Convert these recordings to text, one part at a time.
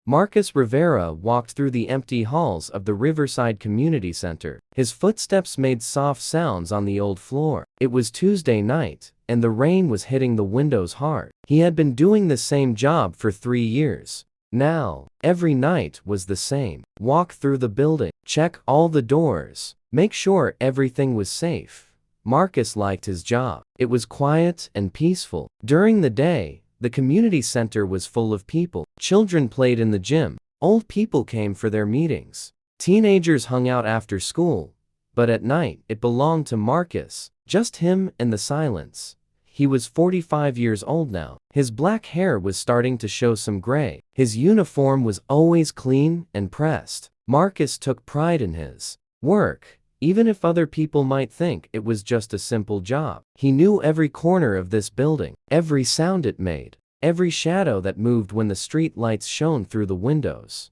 Marcus Rivera walked through the empty halls of the Riverside Community Center. His footsteps made soft sounds on the old floor. It was Tuesday night, and the rain was hitting the windows hard. He had been doing the same job for 3 years. Now, every night was the same. Walk through the building, check all the doors, make sure everything was safe. Marcus liked his job. It was quiet and peaceful. During the day, the community center was full of people. Children played in the gym. Old people came for their meetings. Teenagers hung out after school. But at night, it belonged to Marcus. Just him and the silence. He was 45 years old now. His black hair was starting to show some gray. His uniform was always clean and pressed. Marcus took pride in his work, even if other people might think it was just a simple job. He knew every corner of this building, every sound it made, every shadow that moved when the street lights shone through the windows.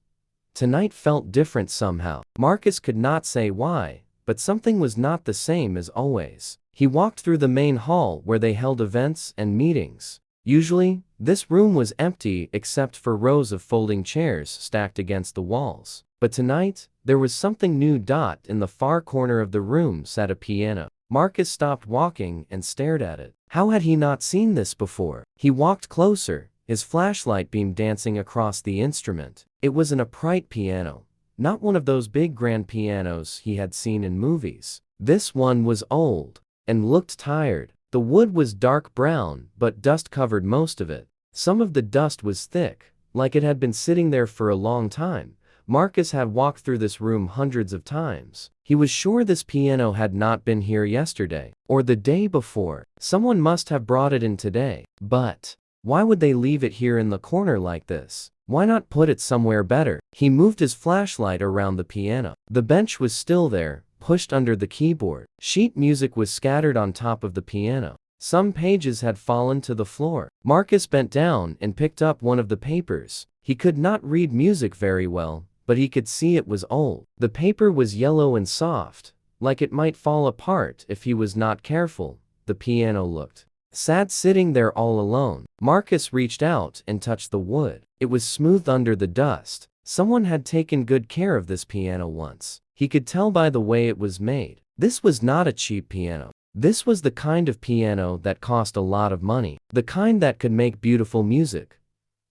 Tonight felt different somehow. Marcus could not say why, but something was not the same as always. He walked through the main hall where they held events and meetings. Usually, this room was empty except for rows of folding chairs stacked against the walls. But tonight, there was something new. In the far corner of the room sat a piano. Marcus stopped walking and stared at it. How had he not seen this before? He walked closer, his flashlight beam dancing across the instrument. It was an upright piano, not one of those big grand pianos he had seen in movies. This one was old and looked tired. The wood was dark brown, but dust covered most of it. Some of the dust was thick, like it had been sitting there for a long time. Marcus had walked through this room hundreds of times. He was sure this piano had not been here yesterday, or the day before. Someone must have brought it in today. But why would they leave it here in the corner like this? Why not put it somewhere better? He moved his flashlight around the piano. The bench was still there, pushed under the keyboard. Sheet music was scattered on top of the piano. Some pages had fallen to the floor. Marcus bent down and picked up one of the papers. He could not read music very well, but he could see it was old. The paper was yellow and soft, like it might fall apart if he was not careful. The piano looked sad sitting there all alone. Marcus reached out and touched the wood. It was smooth under the dust. Someone had taken good care of this piano once. He could tell by the way it was made. This was not a cheap piano. This was the kind of piano that cost a lot of money, the kind that could make beautiful music.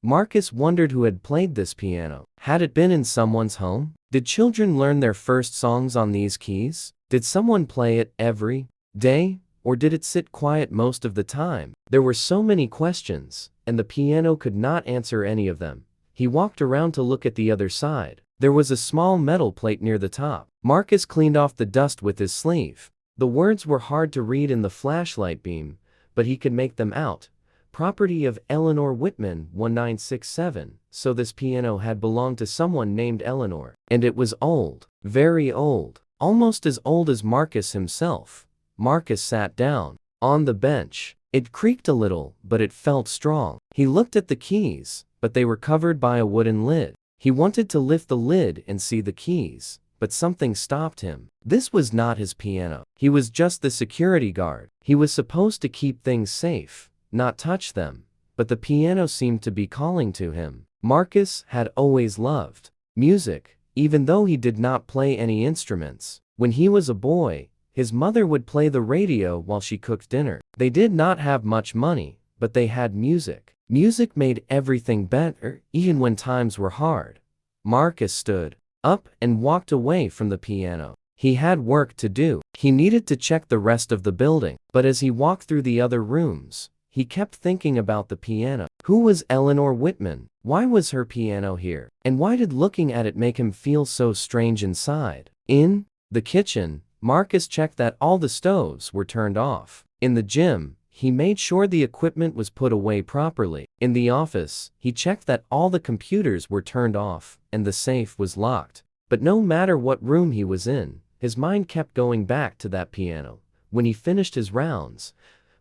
Marcus wondered who had played this piano. Had it been in someone's home? Did children learn their first songs on these keys? Did someone play it every day? Or did it sit quiet most of the time? There were so many questions, and the piano could not answer any of them. He walked around to look at the other side. There was a small metal plate near the top. Marcus cleaned off the dust with his sleeve. The words were hard to read in the flashlight beam, but he could make them out. Property of Eleanor Whitman, 1967. So this piano had belonged to someone named Eleanor. And it was old. Very old. Almost as old as Marcus himself. Marcus sat down on the bench. It creaked a little, but it felt strong. He looked at the keys, but they were covered by a wooden lid. He wanted to lift the lid and see the keys, but something stopped him. This was not his piano. He was just the security guard. He was supposed to keep things safe, not touch them, but the piano seemed to be calling to him. Marcus had always loved music, even though he did not play any instruments. When he was a boy, his mother would play the radio while she cooked dinner. They did not have much money, but they had music. Music made everything better, even when times were hard. Marcus stood up and walked away from the piano. He had work to do. He needed to check the rest of the building. But as he walked through the other rooms, he kept thinking about the piano. Who was Eleanor Whitman? Why was her piano here? And why did looking at it make him feel so strange inside? In the kitchen, Marcus checked that all the stoves were turned off. In the gym, he made sure the equipment was put away properly. In the office, he checked that all the computers were turned off and the safe was locked. But no matter what room he was in, his mind kept going back to that piano. When he finished his rounds,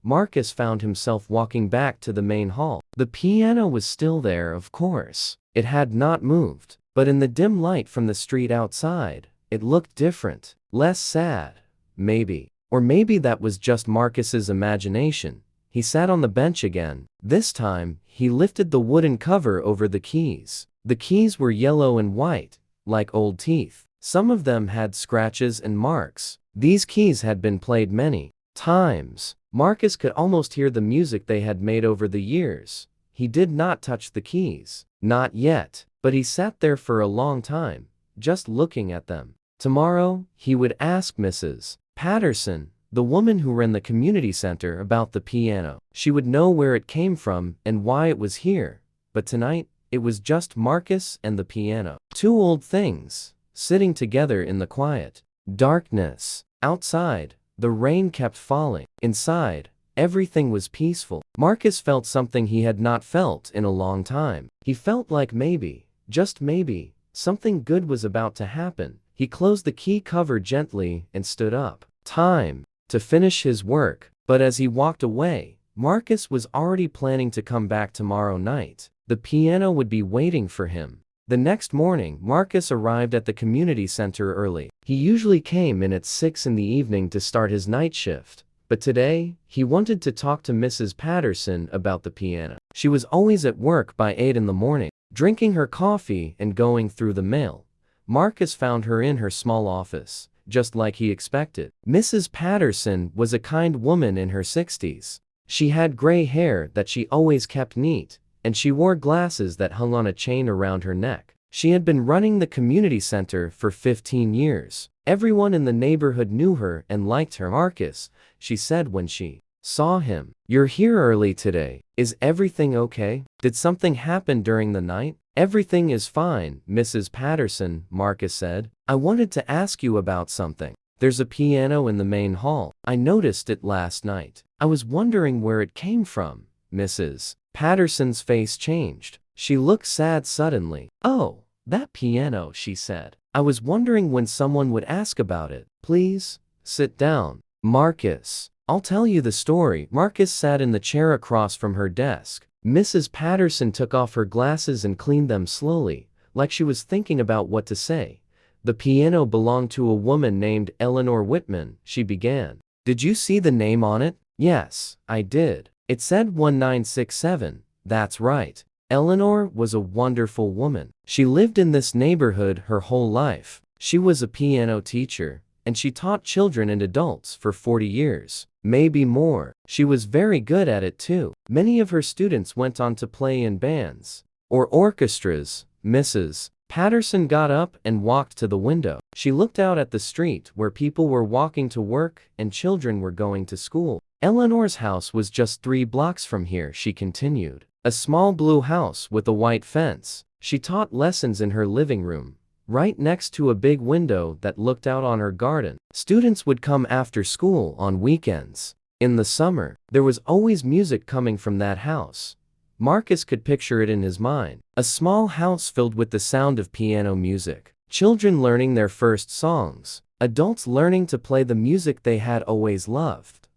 Marcus found himself walking back to the main hall. The piano was still there, of course. It had not moved. But in the dim light from the street outside, it looked different. Less sad, maybe. Or maybe that was just Marcus's imagination. He sat on the bench again. This time, he lifted the wooden cover over the keys. The keys were yellow and white, like old teeth. Some of them had scratches and marks. These keys had been played many times. Marcus could almost hear the music they had made over the years. He did not touch the keys. Not yet. But he sat there for a long time, just looking at them. Tomorrow, he would ask Mrs. Patterson, the woman who ran the community center, about the piano. She would know where it came from and why it was here. But tonight, it was just Marcus and the piano. Two old things, sitting together in the quiet. Darkness. Outside, the rain kept falling. Inside, everything was peaceful. Marcus felt something he had not felt in a long time. He felt like maybe, just maybe, something good was about to happen. He closed the key cover gently and stood up. Time to finish his work. But as he walked away, Marcus was already planning to come back tomorrow night. The piano would be waiting for him. The next morning, Marcus arrived at the community center early. He usually came in at 6 in the evening to start his night shift. But today, he wanted to talk to Mrs. Patterson about the piano. She was always at work by 8 in the morning, drinking her coffee and going through the mail. Marcus found her in her small office, just like he expected. Mrs. Patterson was a kind woman in her 60s. She had gray hair that she always kept neat, and she wore glasses that hung on a chain around her neck. She had been running the community center for 15 years. Everyone in the neighborhood knew her and liked her. Marcus, she said when she saw him. You're here early today. Is everything okay? Did something happen during the night? Everything is fine, Mrs. Patterson, Marcus said. I wanted to ask you about something. There's a piano in the main hall. I noticed it last night. I was wondering where it came from. Mrs. Patterson's face changed. She looked sad suddenly. Oh, that piano, she said. I was wondering when someone would ask about it. Please, sit down. Marcus, I'll tell you the story. Marcus sat in the chair across from her desk. Mrs. Patterson took off her glasses and cleaned them slowly, like she was thinking about what to say. The piano belonged to a woman named Eleanor Whitman, she began. Did you see the name on it? Yes, I did. It said 1967. That's right. Eleanor was a wonderful woman. She lived in this neighborhood her whole life. She was a piano teacher, and she taught children and adults for 40 years. Maybe more. She was very good at it too. Many of her students went on to play in bands or orchestras. Mrs. Patterson got up and walked to the window. She looked out at the street where people were walking to work and children were going to school. Eleanor's house was just 3 blocks from here, she continued. A small blue house with a white fence. She taught lessons in her living room, right next to a big window that looked out on her garden. Students would come after school on weekends. In the summer, there was always music coming from that house. Marcus could picture it in his mind. A small house filled with the sound of piano music. Children learning their first songs. Adults learning to play the music they had always loved.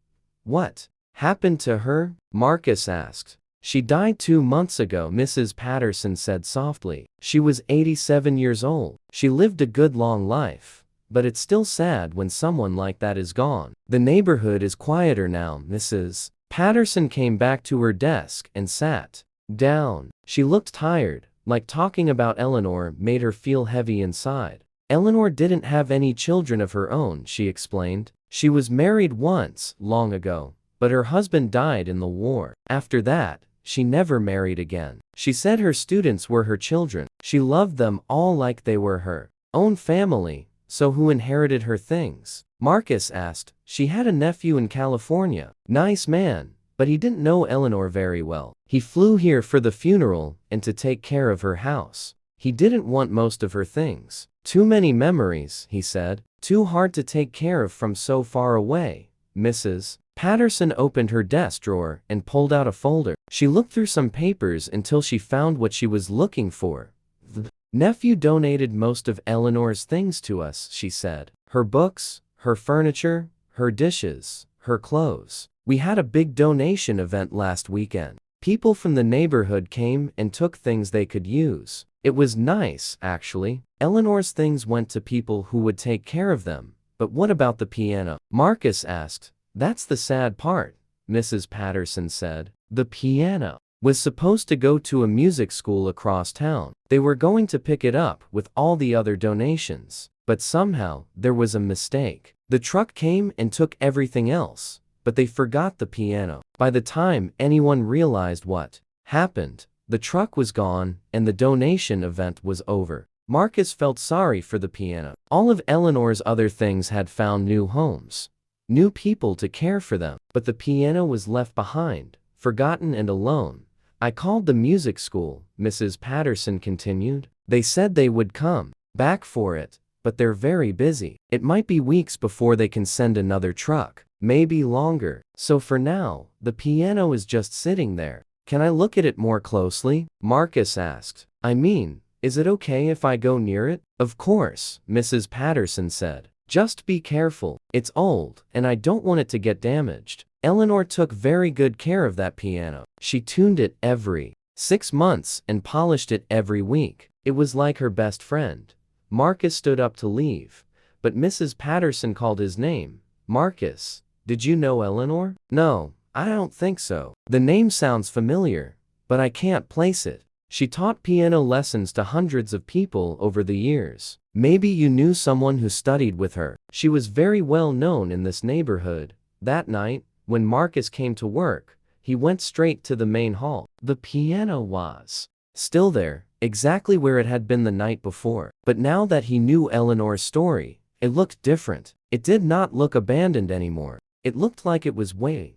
What happened to her? Marcus asked. She died 2 months ago, Mrs. Patterson said softly. She was 87 years old. She lived a good long life. But it's still sad when someone like that is gone. The neighborhood is quieter now. Mrs. Patterson came back to her desk and sat down. She looked tired, like talking about Eleanor made her feel heavy inside. Eleanor didn't have any children of her own, she explained. She was married once, long ago, but her husband died in the war. After that, she never married again. She said her students were her children. She loved them all like they were her own family. So who inherited her things? Marcus asked. She had a nephew in California. Nice man, but he didn't know Eleanor very well. He flew here for the funeral and to take care of her house. He didn't want most of her things. Too many memories, he said. Too hard to take care of from so far away. Mrs. Patterson opened her desk drawer and pulled out a folder. She looked through some papers until she found what she was looking for. The nephew donated most of Eleanor's things to us, she said. Her books, her furniture, her dishes, her clothes. We had a big donation event last weekend. People from the neighborhood came and took things they could use. It was nice, actually. Eleanor's things went to people who would take care of them. But what about the piano? Marcus asked. That's the sad part, Mrs. Patterson said. The piano. was supposed to go to a music school across town. They were going to pick it up with all the other donations, but somehow there was a mistake. The truck came and took everything else, but they forgot the piano. By the time anyone realized what happened, the truck was gone and the donation event was over. Marcus felt sorry for the piano. All of Eleanor's other things had found new homes, new people to care for them, but the piano was left behind, forgotten and alone. I called the music school, Mrs. Patterson continued. They said they would come back for it, but they're very busy. It might be weeks before they can send another truck, maybe longer. So for now, the piano is just sitting there. Can I look at it more closely? Marcus asked. I mean, is it okay if I go near it? Of course, Mrs. Patterson said. Just be careful. It's old, and I don't want it to get damaged. Eleanor took very good care of that piano. She tuned it every 6 months and polished it every week. It was like her best friend. Marcus stood up to leave, but Mrs. Patterson called his name. Marcus, did you know Eleanor? No, I don't think so. The name sounds familiar, but I can't place it. She taught piano lessons to hundreds of people over the years. Maybe you knew someone who studied with her. She was very well known in this neighborhood. That night, when Marcus came to work, he went straight to the main hall. The piano was still there, exactly where it had been the night before. But now that he knew Eleanor's story, it looked different. It did not look abandoned anymore. It looked like it was waiting.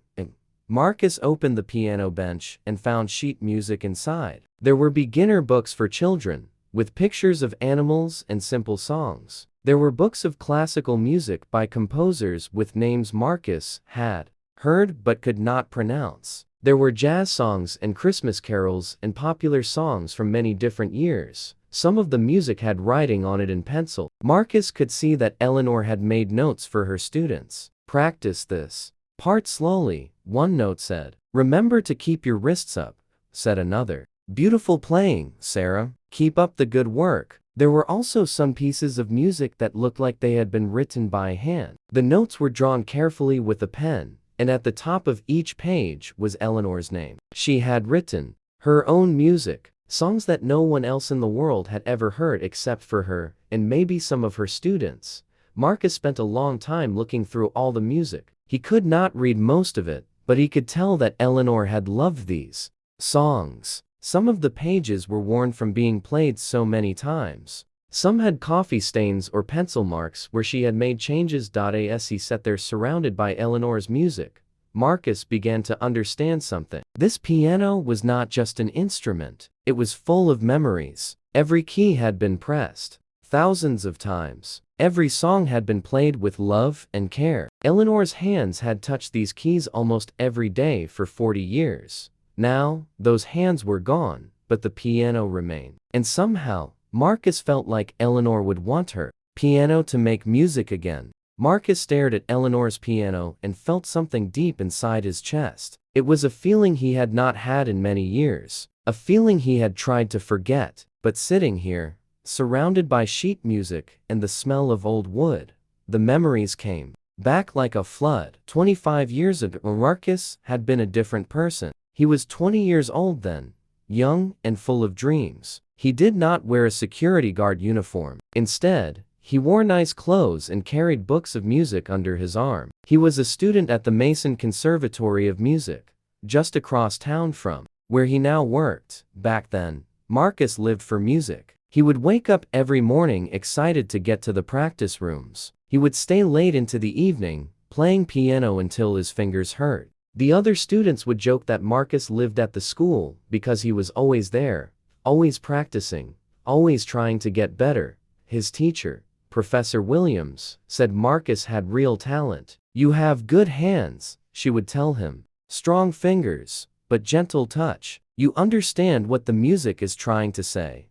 Marcus opened the piano bench and found sheet music inside. There were beginner books for children, with pictures of animals and simple songs. There were books of classical music by composers with names Marcus had heard but could not pronounce. There were jazz songs and Christmas carols and popular songs from many different years. Some of the music had writing on it in pencil. Marcus could see that Eleanor had made notes for her students. Practice this part slowly, one note said. Remember to keep your wrists up, said another. Beautiful playing, Sarah. Keep up the good work. There were also some pieces of music that looked like they had been written by hand. The notes were drawn carefully with a pen, and at the top of each page was Eleanor's name. She had written her own music, songs that no one else in the world had ever heard except for her, and maybe some of her students. Marcus spent a long time looking through all the music. He could not read most of it, but he could tell that Eleanor had loved these songs. Some of the pages were worn from being played so many times. Some had coffee stains or pencil marks where she had made changes. As he sat there surrounded by Eleanor's music, Marcus began to understand something. This piano was not just an instrument. It was full of memories. Every key had been pressed thousands of times. Every song had been played with love and care. Eleanor's hands had touched these keys almost every day for 40 years. Now, those hands were gone, but the piano remained. And somehow, Marcus felt like Eleanor would want her piano to make music again. Marcus stared at Eleanor's piano and felt something deep inside his chest. It was a feeling he had not had in many years, a feeling he had tried to forget. But sitting here, surrounded by sheet music and the smell of old wood, the memories came back like a flood. 25 years ago, Marcus had been a different person. He was 20 years old then, young and full of dreams. He did not wear a security guard uniform. Instead, he wore nice clothes and carried books of music under his arm. He was a student at the Mason Conservatory of Music, just across town from where he now worked. Back then, Marcus lived for music. He would wake up every morning excited to get to the practice rooms. He would stay late into the evening, playing piano until his fingers hurt. The other students would joke that Marcus lived at the school because he was always there, always practicing, always trying to get better. His teacher, Professor Williams, said Marcus had real talent. You have good hands, she would tell him. Strong fingers, but gentle touch. You understand what the music is trying to say.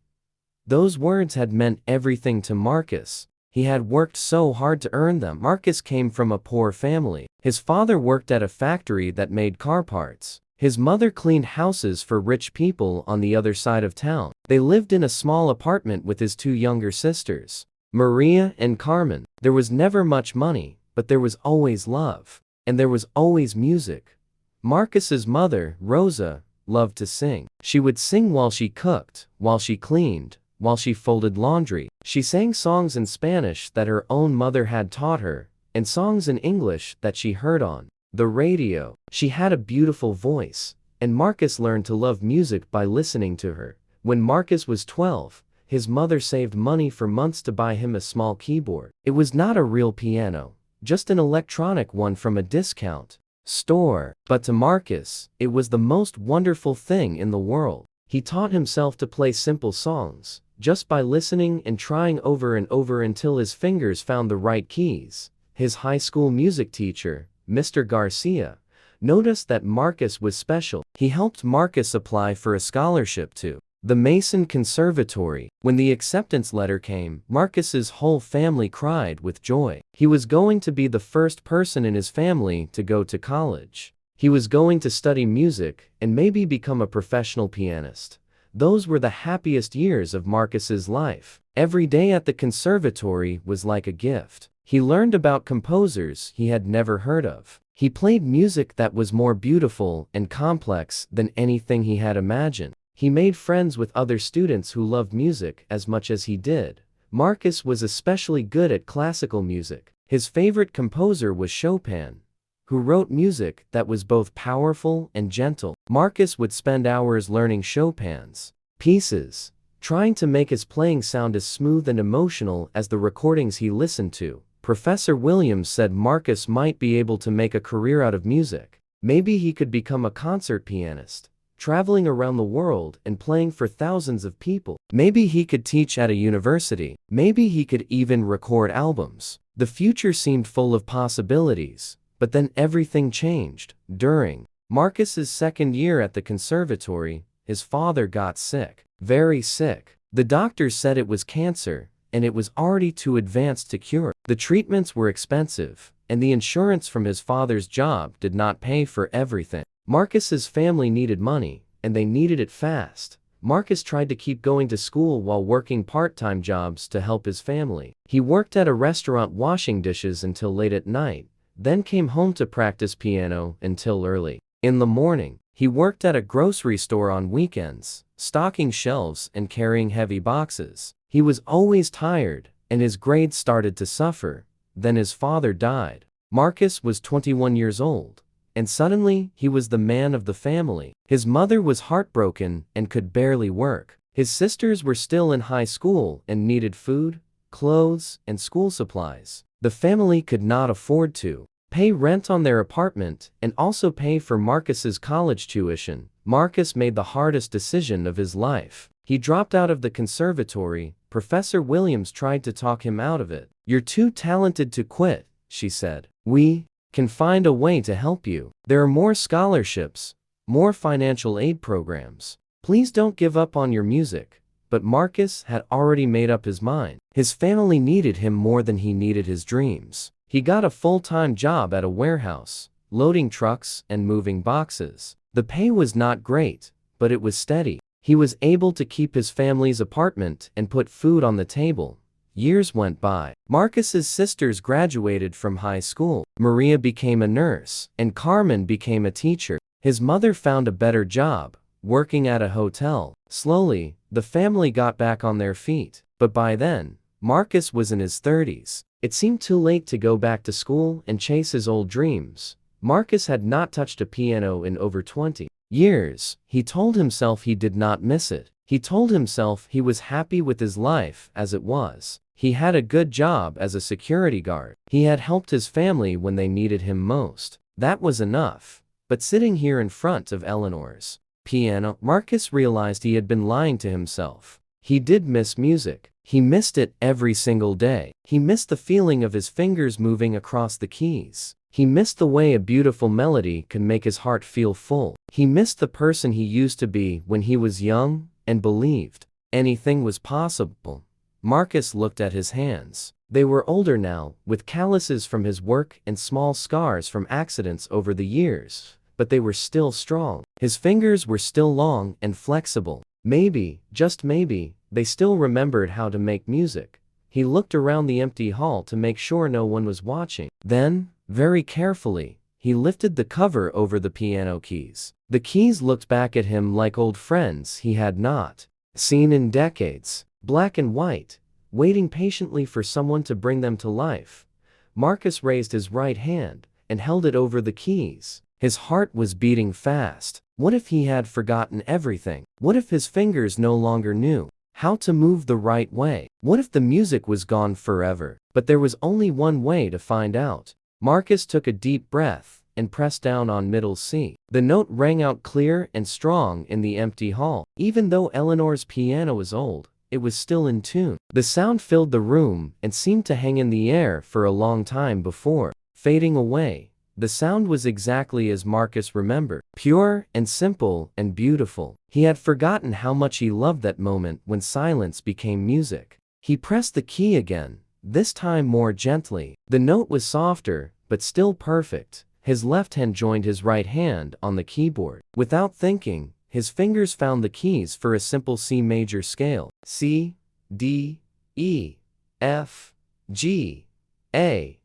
Those words had meant everything to Marcus. He had worked so hard to earn them. Marcus came from a poor family. His father worked at a factory that made car parts. His mother cleaned houses for rich people on the other side of town. They lived in a small apartment with his 2 younger sisters, Maria and Carmen. There was never much money, but there was always love. And there was always music. Marcus's mother, Rosa, loved to sing. She would sing while she cooked, while she cleaned, while she folded laundry. She sang songs in Spanish that her own mother had taught her, and songs in English that she heard on the radio. She had a beautiful voice, and Marcus learned to love music by listening to her. When Marcus was 12, his mother saved money for months to buy him a small keyboard. It was not a real piano, just an electronic one from a discount store. But to Marcus, it was the most wonderful thing in the world. He taught himself to play simple songs, just by listening and trying over and over until his fingers found the right keys. His high school music teacher, Mr. Garcia, noticed that Marcus was special. He helped Marcus apply for a scholarship to the Mason Conservatory. When the acceptance letter came, Marcus's whole family cried with joy. He was going to be the first person in his family to go to college. He was going to study music and maybe become a professional pianist. Those were the happiest years of Marcus's life. Every day at the conservatory was like a gift. He learned about composers he had never heard of. He played music that was more beautiful and complex than anything he had imagined. He made friends with other students who loved music as much as he did. Marcus was especially good at classical music. His favorite composer was Chopin, who wrote music that was both powerful and gentle. Marcus would spend hours learning Chopin's pieces, trying to make his playing sound as smooth and emotional as the recordings he listened to. Professor Williams said Marcus might be able to make a career out of music. Maybe he could become a concert pianist, traveling around the world and playing for thousands of people. Maybe he could teach at a university. Maybe he could even record albums. The future seemed full of possibilities, but then everything changed. During Marcus's second year at the conservatory, his father got sick. Very sick. The doctors said it was cancer, and it was already too advanced to cure. The treatments were expensive, and the insurance from his father's job did not pay for everything. Marcus's family needed money, and they needed it fast. Marcus tried to keep going to school while working part-time jobs to help his family. He worked at a restaurant washing dishes until late at night, then came home to practice piano until early in the morning. He worked at a grocery store on weekends, stocking shelves and carrying heavy boxes. He was always tired, and his grades started to suffer. Then his father died. Marcus was 21 years old, and suddenly he was the man of the family. His mother was heartbroken and could barely work. His sisters were still in high school and needed food, clothes, and school supplies. The family could not afford to pay rent on their apartment and also pay for Marcus's college tuition. Marcus made the hardest decision of his life. He dropped out of the conservatory. Professor Williams tried to talk him out of it. "You're too talented to quit," she said. "We can find a way to help you. There are more scholarships, more financial aid programs. Please don't give up on your music." But Marcus had already made up his mind. His family needed him more than he needed his dreams. He got a full-time job at a warehouse, loading trucks and moving boxes. The pay was not great, but it was steady. He was able to keep his family's apartment and put food on the table. Years went by. Marcus's sisters graduated from high school. Maria became a nurse, and Carmen became a teacher. His mother found a better job, working at a hotel. Slowly, the family got back on their feet. But by then, Marcus was in his 30s. It seemed too late to go back to school and chase his old dreams. Marcus had not touched a piano in over 20 years. He told himself he did not miss it. He told himself he was happy with his life as it was. He had a good job as a security guard. He had helped his family when they needed him most. That was enough. But sitting here in front of Eleanor's piano, Marcus realized he had been lying to himself. He did miss music. He missed it every single day. He missed the feeling of his fingers moving across the keys. He missed the way a beautiful melody can make his heart feel full. He missed the person he used to be when he was young and believed anything was possible. Marcus looked at his hands. They were older now, with calluses from his work and small scars from accidents over the years, but they were still strong. His fingers were still long and flexible. Maybe, just maybe, they still remembered how to make music. He looked around the empty hall to make sure no one was watching. Then, very carefully, he lifted the cover over the piano keys. The keys looked back at him like old friends he had not seen in decades, black and white, waiting patiently for someone to bring them to life. Marcus raised his right hand and held it over the keys. His heart was beating fast. What if he had forgotten everything? What if his fingers no longer knew how to move the right way? What if the music was gone forever? But there was only one way to find out. Marcus took a deep breath and pressed down on middle C. The note rang out clear and strong in the empty hall. Even though Eleanor's piano was old, it was still in tune. The sound filled the room and seemed to hang in the air for a long time before fading away. The sound was exactly as Marcus remembered, pure and simple and beautiful. He had forgotten how much he loved that moment when silence became music. He pressed the key again, this time more gently. The note was softer, but still perfect. His left hand joined his right hand on the keyboard. Without thinking, his fingers found the keys for a simple C major scale. C, D, E, F, G, A,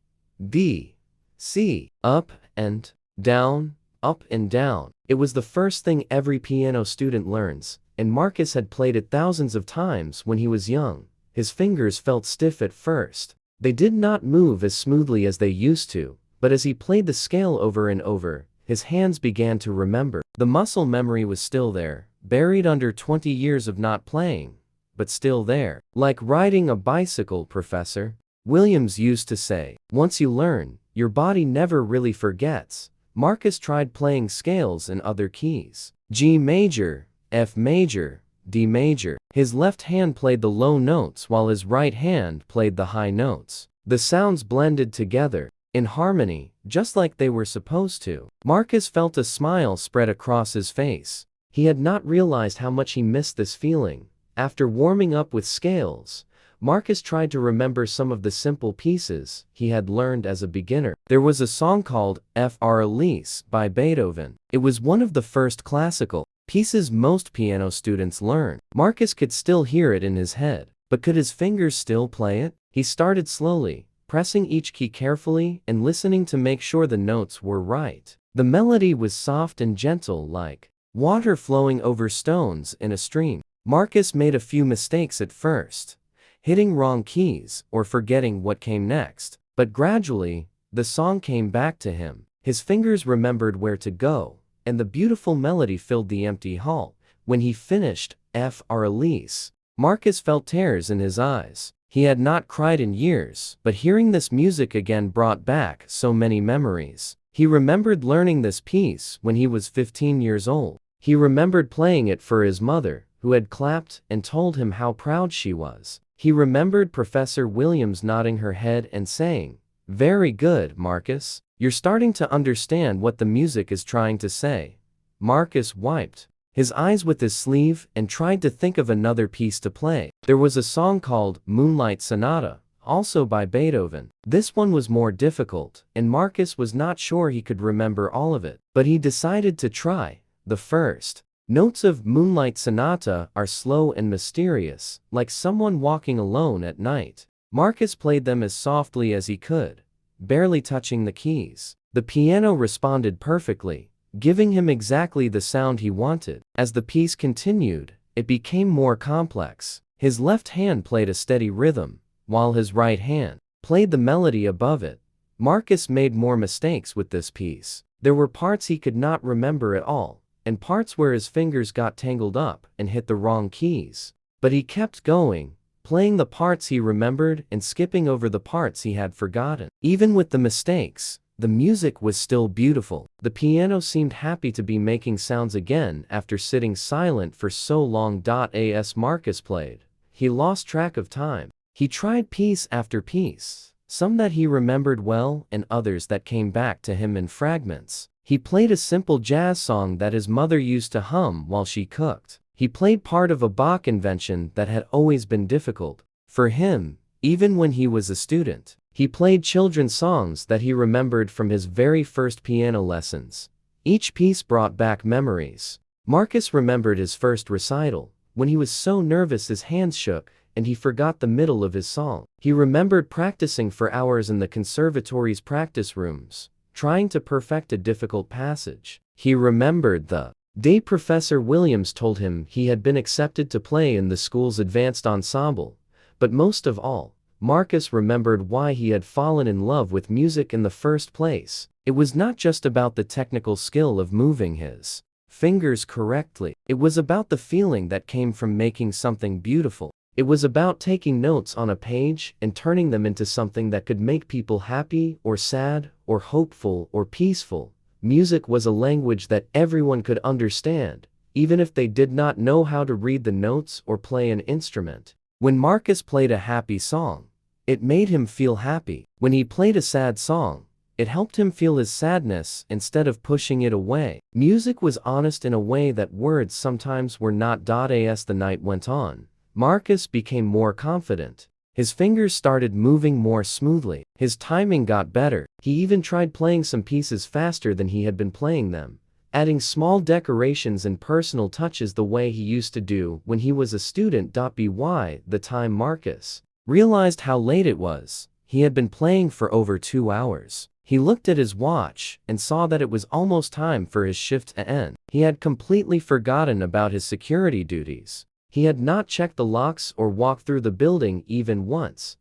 B, C. Up and down, up and down. It was the first thing every piano student learns, and Marcus had played it thousands of times when he was young. His fingers felt stiff at first. They did not move as smoothly as they used to, but as he played the scale over and over, his hands began to remember. The muscle memory was still there, buried under 20 years of not playing, but still there. Like riding a bicycle, Professor Williams used to say. Once you learn, your body never really forgets. Marcus tried playing scales in other keys. G major, F major, D major. His left hand played the low notes while his right hand played the high notes. The sounds blended together, in harmony, just like they were supposed to. Marcus felt a smile spread across his face. He had not realized how much he missed this feeling. After warming up with scales, Marcus tried to remember some of the simple pieces he had learned as a beginner. There was a song called Fr Elise by Beethoven. It was one of the first classical pieces most piano students learn. Marcus could still hear it in his head, but could his fingers still play it? He started slowly, pressing each key carefully and listening to make sure the notes were right. The melody was soft and gentle, like water flowing over stones in a stream. Marcus made a few mistakes at first, hitting wrong keys or forgetting what came next. But gradually, the song came back to him. His fingers remembered where to go, and the beautiful melody filled the empty hall. When he finished Fr Elise, Marcus felt tears in his eyes. He had not cried in years, but hearing this music again brought back so many memories. He remembered learning this piece when he was 15 years old. He remembered playing it for his mother, who had clapped and told him how proud she was. He remembered Professor Williams nodding her head and saying, "Very good, Marcus. You're starting to understand what the music is trying to say." Marcus wiped his eyes with his sleeve and tried to think of another piece to play. There was a song called Moonlight Sonata, also by Beethoven. This one was more difficult, and Marcus was not sure he could remember all of it, but he decided to try. The first notes of Moonlight Sonata are slow and mysterious, like someone walking alone at night. Marcus played them as softly as he could, barely touching the keys. The piano responded perfectly, giving him exactly the sound he wanted. As the piece continued, it became more complex. His left hand played a steady rhythm, while his right hand played the melody above it. Marcus made more mistakes with this piece. There were parts he could not remember at all, and parts where his fingers got tangled up and hit the wrong keys. But he kept going, playing the parts he remembered and skipping over the parts he had forgotten. Even with the mistakes, the music was still beautiful. The piano seemed happy to be making sounds again after sitting silent for so long. As Marcus played, he lost track of time. He tried piece after piece, some that he remembered well and others that came back to him in fragments. He played a simple jazz song that his mother used to hum while she cooked. He played part of a Bach invention that had always been difficult for him, even when he was a student. He played children's songs that he remembered from his very first piano lessons. Each piece brought back memories. Marcus remembered his first recital, when he was so nervous his hands shook, and he forgot the middle of his song. He remembered practicing for hours in the conservatory's practice rooms, trying to perfect a difficult passage. He remembered the day Professor Williams told him he had been accepted to play in the school's advanced ensemble, but most of all, Marcus remembered why he had fallen in love with music in the first place. It was not just about the technical skill of moving his fingers correctly. It was about the feeling that came from making something beautiful. It was about taking notes on a page and turning them into something that could make people happy or sad or hopeful or peaceful. Music was a language that everyone could understand, even if they did not know how to read the notes or play an instrument. When Marcus played a happy song, it made him feel happy. When he played a sad song, it helped him feel his sadness instead of pushing it away. Music was honest in a way that words sometimes were not. As the night went on, Marcus became more confident. His fingers started moving more smoothly. His timing got better. He even tried playing some pieces faster than he had been playing them, adding small decorations and personal touches the way he used to do when he was a student. By the time Marcus realized how late it was, he had been playing for over 2 hours. He looked at his watch and saw that it was almost time for his shift to end. He had completely forgotten about his security duties. He had not checked the locks or walked through the building even once.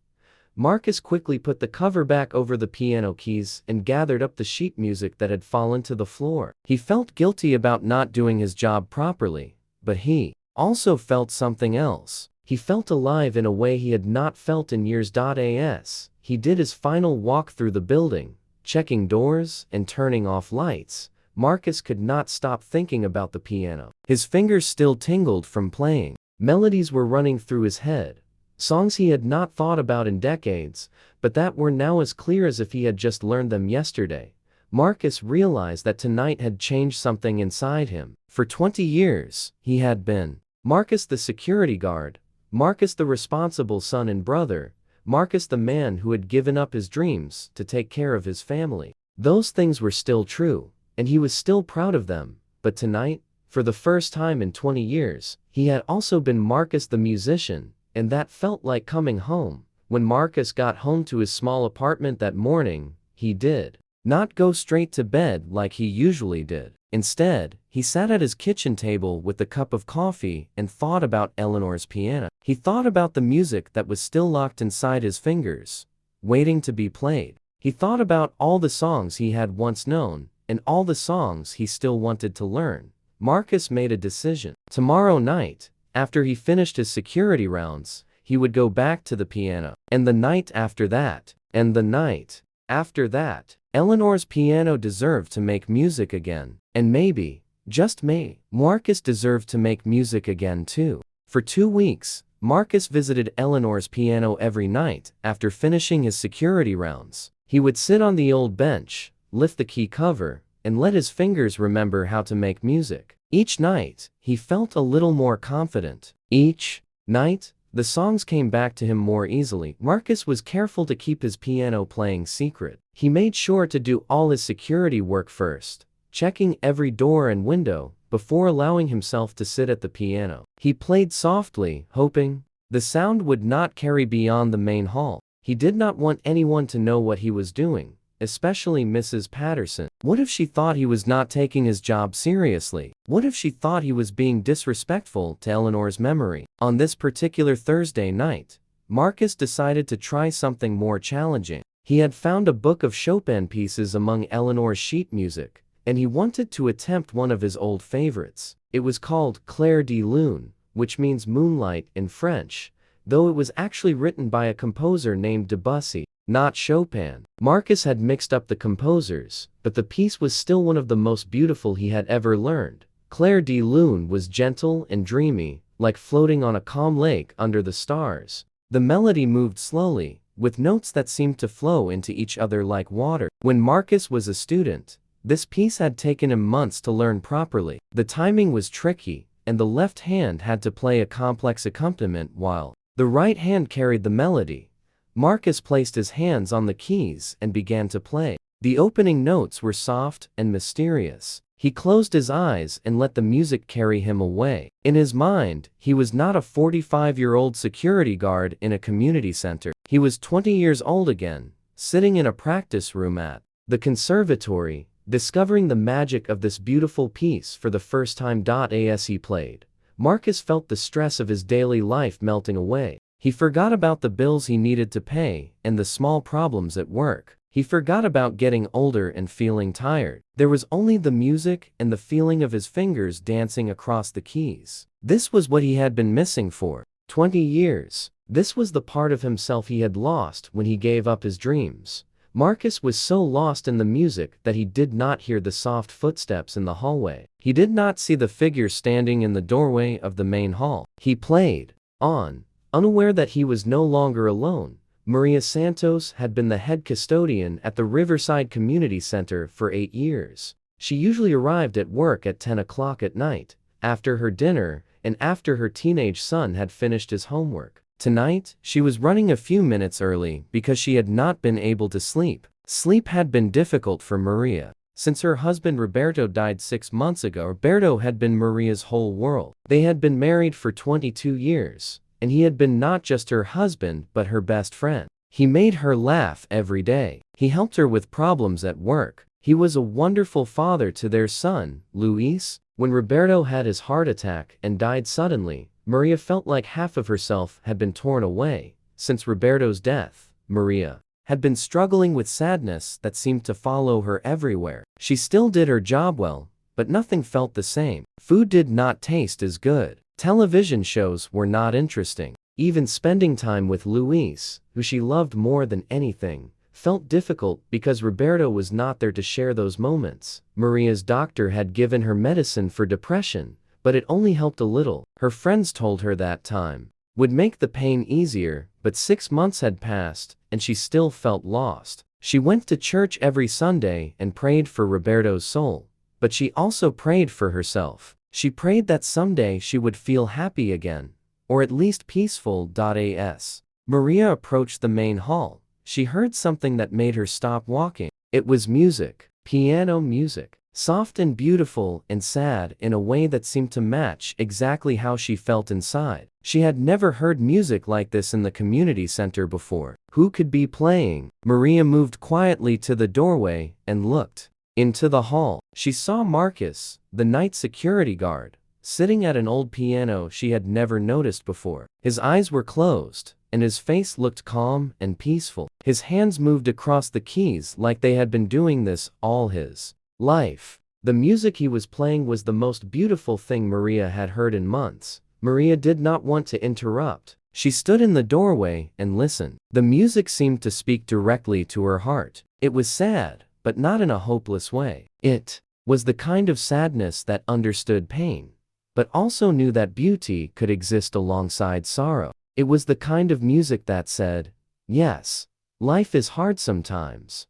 Marcus quickly put the cover back over the piano keys and gathered up the sheet music that had fallen to the floor. He felt guilty about not doing his job properly, but he also felt something else. He felt alive in a way he had not felt in years. As he did his final walk through the building, checking doors and turning off lights, Marcus could not stop thinking about the piano. His fingers still tingled from playing. Melodies were running through his head, songs he had not thought about in decades, but that were now as clear as if he had just learned them yesterday. Marcus realized that tonight had changed something inside him. For 20 years, he had been Marcus the security guard, Marcus the responsible son and brother, Marcus the man who had given up his dreams to take care of his family. Those things were still true, and he was still proud of them, but tonight, for the first time in 20 years, he had also been Marcus the musician, and that felt like coming home. When Marcus got home to his small apartment that morning, he did not go straight to bed like he usually did. Instead, he sat at his kitchen table with a cup of coffee and thought about Eleanor's piano. He thought about the music that was still locked inside his fingers, waiting to be played. He thought about all the songs he had once known, and all the songs he still wanted to learn. Marcus made a decision. Tomorrow night, after he finished his security rounds, he would go back to the piano. And the night after that, and the night after that, Eleanor's piano deserved to make music again. And maybe, just maybe, Marcus deserved to make music again too. For 2 weeks, Marcus visited Eleanor's piano every night after finishing his security rounds. He would sit on the old bench, lift the key cover, and let his fingers remember how to make music. Each night, he felt a little more confident. Each night, the songs came back to him more easily. Marcus was careful to keep his piano playing secret. He made sure to do all his security work first, checking every door and window before allowing himself to sit at the piano. He played softly, hoping the sound would not carry beyond the main hall. He did not want anyone to know what he was doing, especially Mrs. Patterson. What if she thought he was not taking his job seriously? What if she thought he was being disrespectful to Eleanor's memory? On this particular Thursday night, Marcus decided to try something more challenging. He had found a book of Chopin pieces among Eleanor's sheet music, and he wanted to attempt one of his old favorites. It was called Clair de Lune, which means moonlight in French, though it was actually written by a composer named Debussy, not Chopin. Marcus had mixed up the composers, but the piece was still one of the most beautiful he had ever learned. Clair de Lune was gentle and dreamy, like floating on a calm lake under the stars. The melody moved slowly, with notes that seemed to flow into each other like water. When Marcus was a student, this piece had taken him months to learn properly. The timing was tricky, and the left hand had to play a complex accompaniment while the right hand carried the melody. Marcus placed his hands on the keys and began to play. The opening notes were soft and mysterious. He closed his eyes and let the music carry him away. In his mind, he was not a 45-year-old security guard in a community center. He was 20 years old again, sitting in a practice room at The conservatory, discovering the magic of this beautiful piece for the first time. As he played, Marcus felt the stress of his daily life melting away. He forgot about the bills he needed to pay and the small problems at work. He forgot about getting older and feeling tired. There was only the music and the feeling of his fingers dancing across the keys. This was what he had been missing for 20 years. This was the part of himself he had lost when he gave up his dreams. Marcus was so lost in the music that he did not hear the soft footsteps in the hallway. He did not see the figure standing in the doorway of the main hall. He played on, unaware that he was no longer alone. Maria Santos had been the head custodian at the Riverside Community Center for 8 years. She usually arrived at work at 10 o'clock at night, after her dinner and after her teenage son had finished his homework. Tonight, she was running a few minutes early because she had not been able to sleep. Sleep had been difficult for Maria. Since her husband Roberto died 6 months ago, Roberto had been Maria's whole world. They had been married for 22 years, and he had been not just her husband but her best friend. He made her laugh every day. He helped her with problems at work. He was a wonderful father to their son, Luis. When Roberto had his heart attack and died suddenly, Maria felt like half of herself had been torn away. Since Roberto's death, Maria had been struggling with sadness that seemed to follow her everywhere. She still did her job well, but nothing felt the same. Food did not taste as good. Television shows were not interesting. Even spending time with Luis, who she loved more than anything, felt difficult because Roberto was not there to share those moments. Maria's doctor had given her medicine for depression, but it only helped a little. Her friends told her that time would make the pain easier, but 6 months had passed, and she still felt lost. She went to church every Sunday and prayed for Roberto's soul, but she also prayed for herself. She prayed that someday she would feel happy again, or at least peaceful. As Maria approached the main hall, she heard something that made her stop walking. It was music, piano music. Soft and beautiful and sad in a way that seemed to match exactly how she felt inside. She had never heard music like this in the community center before. Who could be playing? Maria moved quietly to the doorway and looked into the hall. She saw Marcus, the night security guard, sitting at an old piano she had never noticed before. His eyes were closed, and his face looked calm and peaceful. His hands moved across the keys like they had been doing this all his life. The music he was playing was the most beautiful thing Maria had heard in months. Maria did not want to interrupt. She stood in the doorway and listened. The music seemed to speak directly to her heart. It was sad, but not in a hopeless way. It was the kind of sadness that understood pain, but also knew that beauty could exist alongside sorrow. It was the kind of music that said, yes, life is hard sometimes,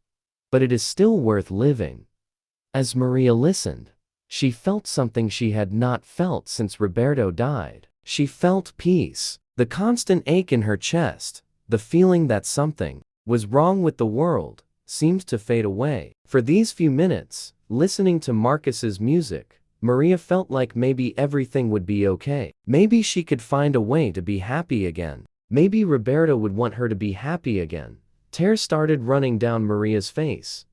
but it is still worth living. As Maria listened, she felt something she had not felt since Roberto died. She felt peace, the constant ache in her chest, the feeling that something was wrong with the world, seemed to fade away. For these few minutes, listening to Marcus's music, Maria felt like maybe everything would be okay. Maybe she could find a way to be happy again. Maybe Roberto would want her to be happy again. Tears started running down Maria's face,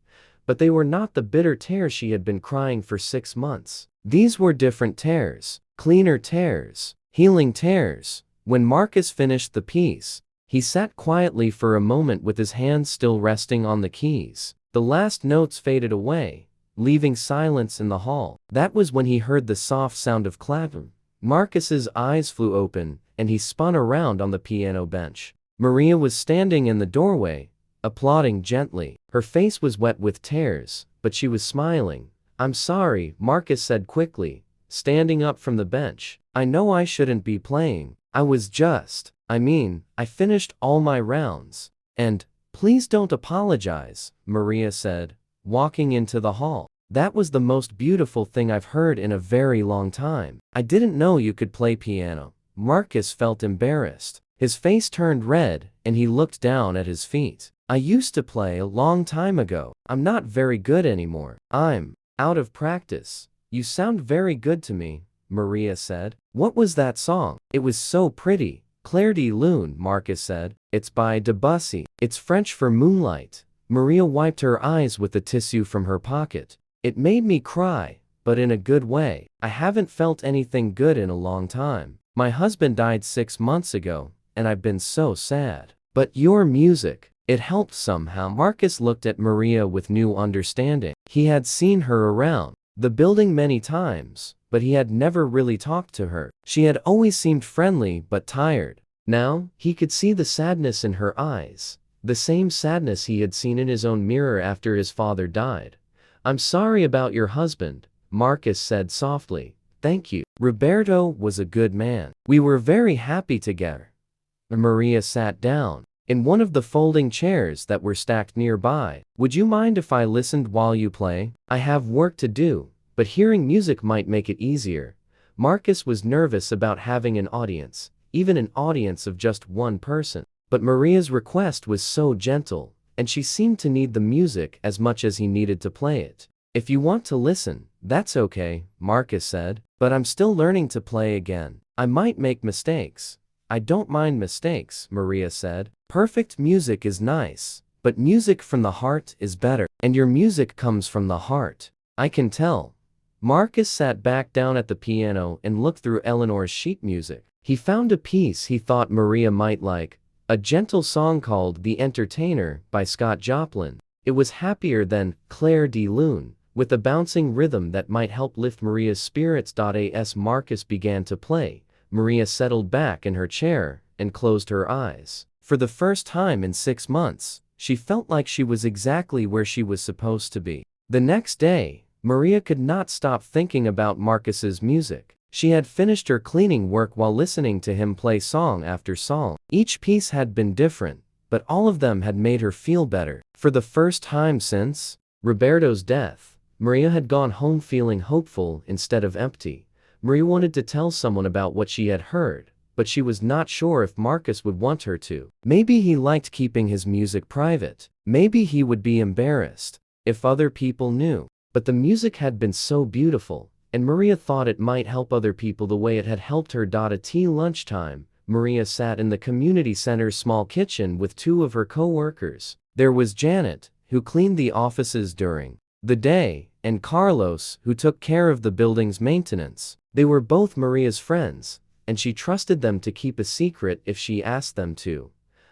but they were not the bitter tears she had been crying for 6 months. These were different tears, cleaner tears, healing tears. When Marcus finished the piece, he sat quietly for a moment with his hands still resting on the keys. The last notes faded away, leaving silence in the hall. That was when he heard the soft sound of clapping. Marcus's eyes flew open, and he spun around on the piano bench. Maria was standing in the doorway, applauding gently. Her face was wet with tears, but she was smiling. "I'm sorry," Marcus said quickly, standing up from the bench. "I know I shouldn't be playing. I finished all my rounds. And, please don't apologize," Maria said, walking into the hall. "That was the most beautiful thing I've heard in a very long time. I didn't know you could play piano." Marcus felt embarrassed. His face turned red, and he looked down at his feet. "I used to play a long time ago. I'm not very good anymore. I'm out of practice." "You sound very good to me," Maria said. "What was that song?" "It was so pretty. Clair de Lune," Marcus said. "It's by Debussy. It's French for moonlight," Maria wiped her eyes with the tissue from her pocket. It made me cry, but in a good way. I haven't felt anything good in a long time. My husband died 6 months ago, and I've been so sad. But your music, it helped somehow. Marcus looked at Maria with new understanding. He had seen her around the building many times, but he had never really talked to her. She had always seemed friendly but tired. Now, he could see the sadness in her eyes, the same sadness he had seen in his own mirror after his father died. I'm sorry about your husband, Marcus said softly. Thank you. Roberto was a good man. We were very happy together. Maria sat down in one of the folding chairs that were stacked nearby. Would you mind if I listened while you play? I have work to do, but hearing music might make it easier. Marcus was nervous about having an audience, even an audience of just one person. But Maria's request was so gentle, and she seemed to need the music as much as he needed to play it. If you want to listen, that's okay, Marcus said, but I'm still learning to play again. I might make mistakes. I don't mind mistakes, Maria said. Perfect music is nice, but music from the heart is better, and your music comes from the heart. I can tell. Marcus sat back down at the piano and looked through Eleanor's sheet music. He found a piece he thought Maria might like, a gentle song called The Entertainer by Scott Joplin. It was happier than Claire de Lune, with a bouncing rhythm that might help lift Maria's spirits. As Marcus began to play, Maria settled back in her chair and closed her eyes. For the first time in 6 months, she felt like she was exactly where she was supposed to be. The next day, Maria could not stop thinking about Marcus's music. She had finished her cleaning work while listening to him play song after song. Each piece had been different, but all of them had made her feel better. For the first time since Roberto's death, Maria had gone home feeling hopeful instead of empty. Maria wanted to tell someone about what she had heard, but she was not sure if Marcus would want her to. Maybe he liked keeping his music private. Maybe he would be embarrassed if other people knew. But the music had been so beautiful, and Maria thought it might help other people the way it had helped her. At lunchtime, Maria sat in the community center's small kitchen with 2 of her co-workers. There was Janet, who cleaned the offices during the day, and Carlos, who took care of the building's maintenance. They were both Maria's friends, and she trusted them to keep a secret if she asked them to.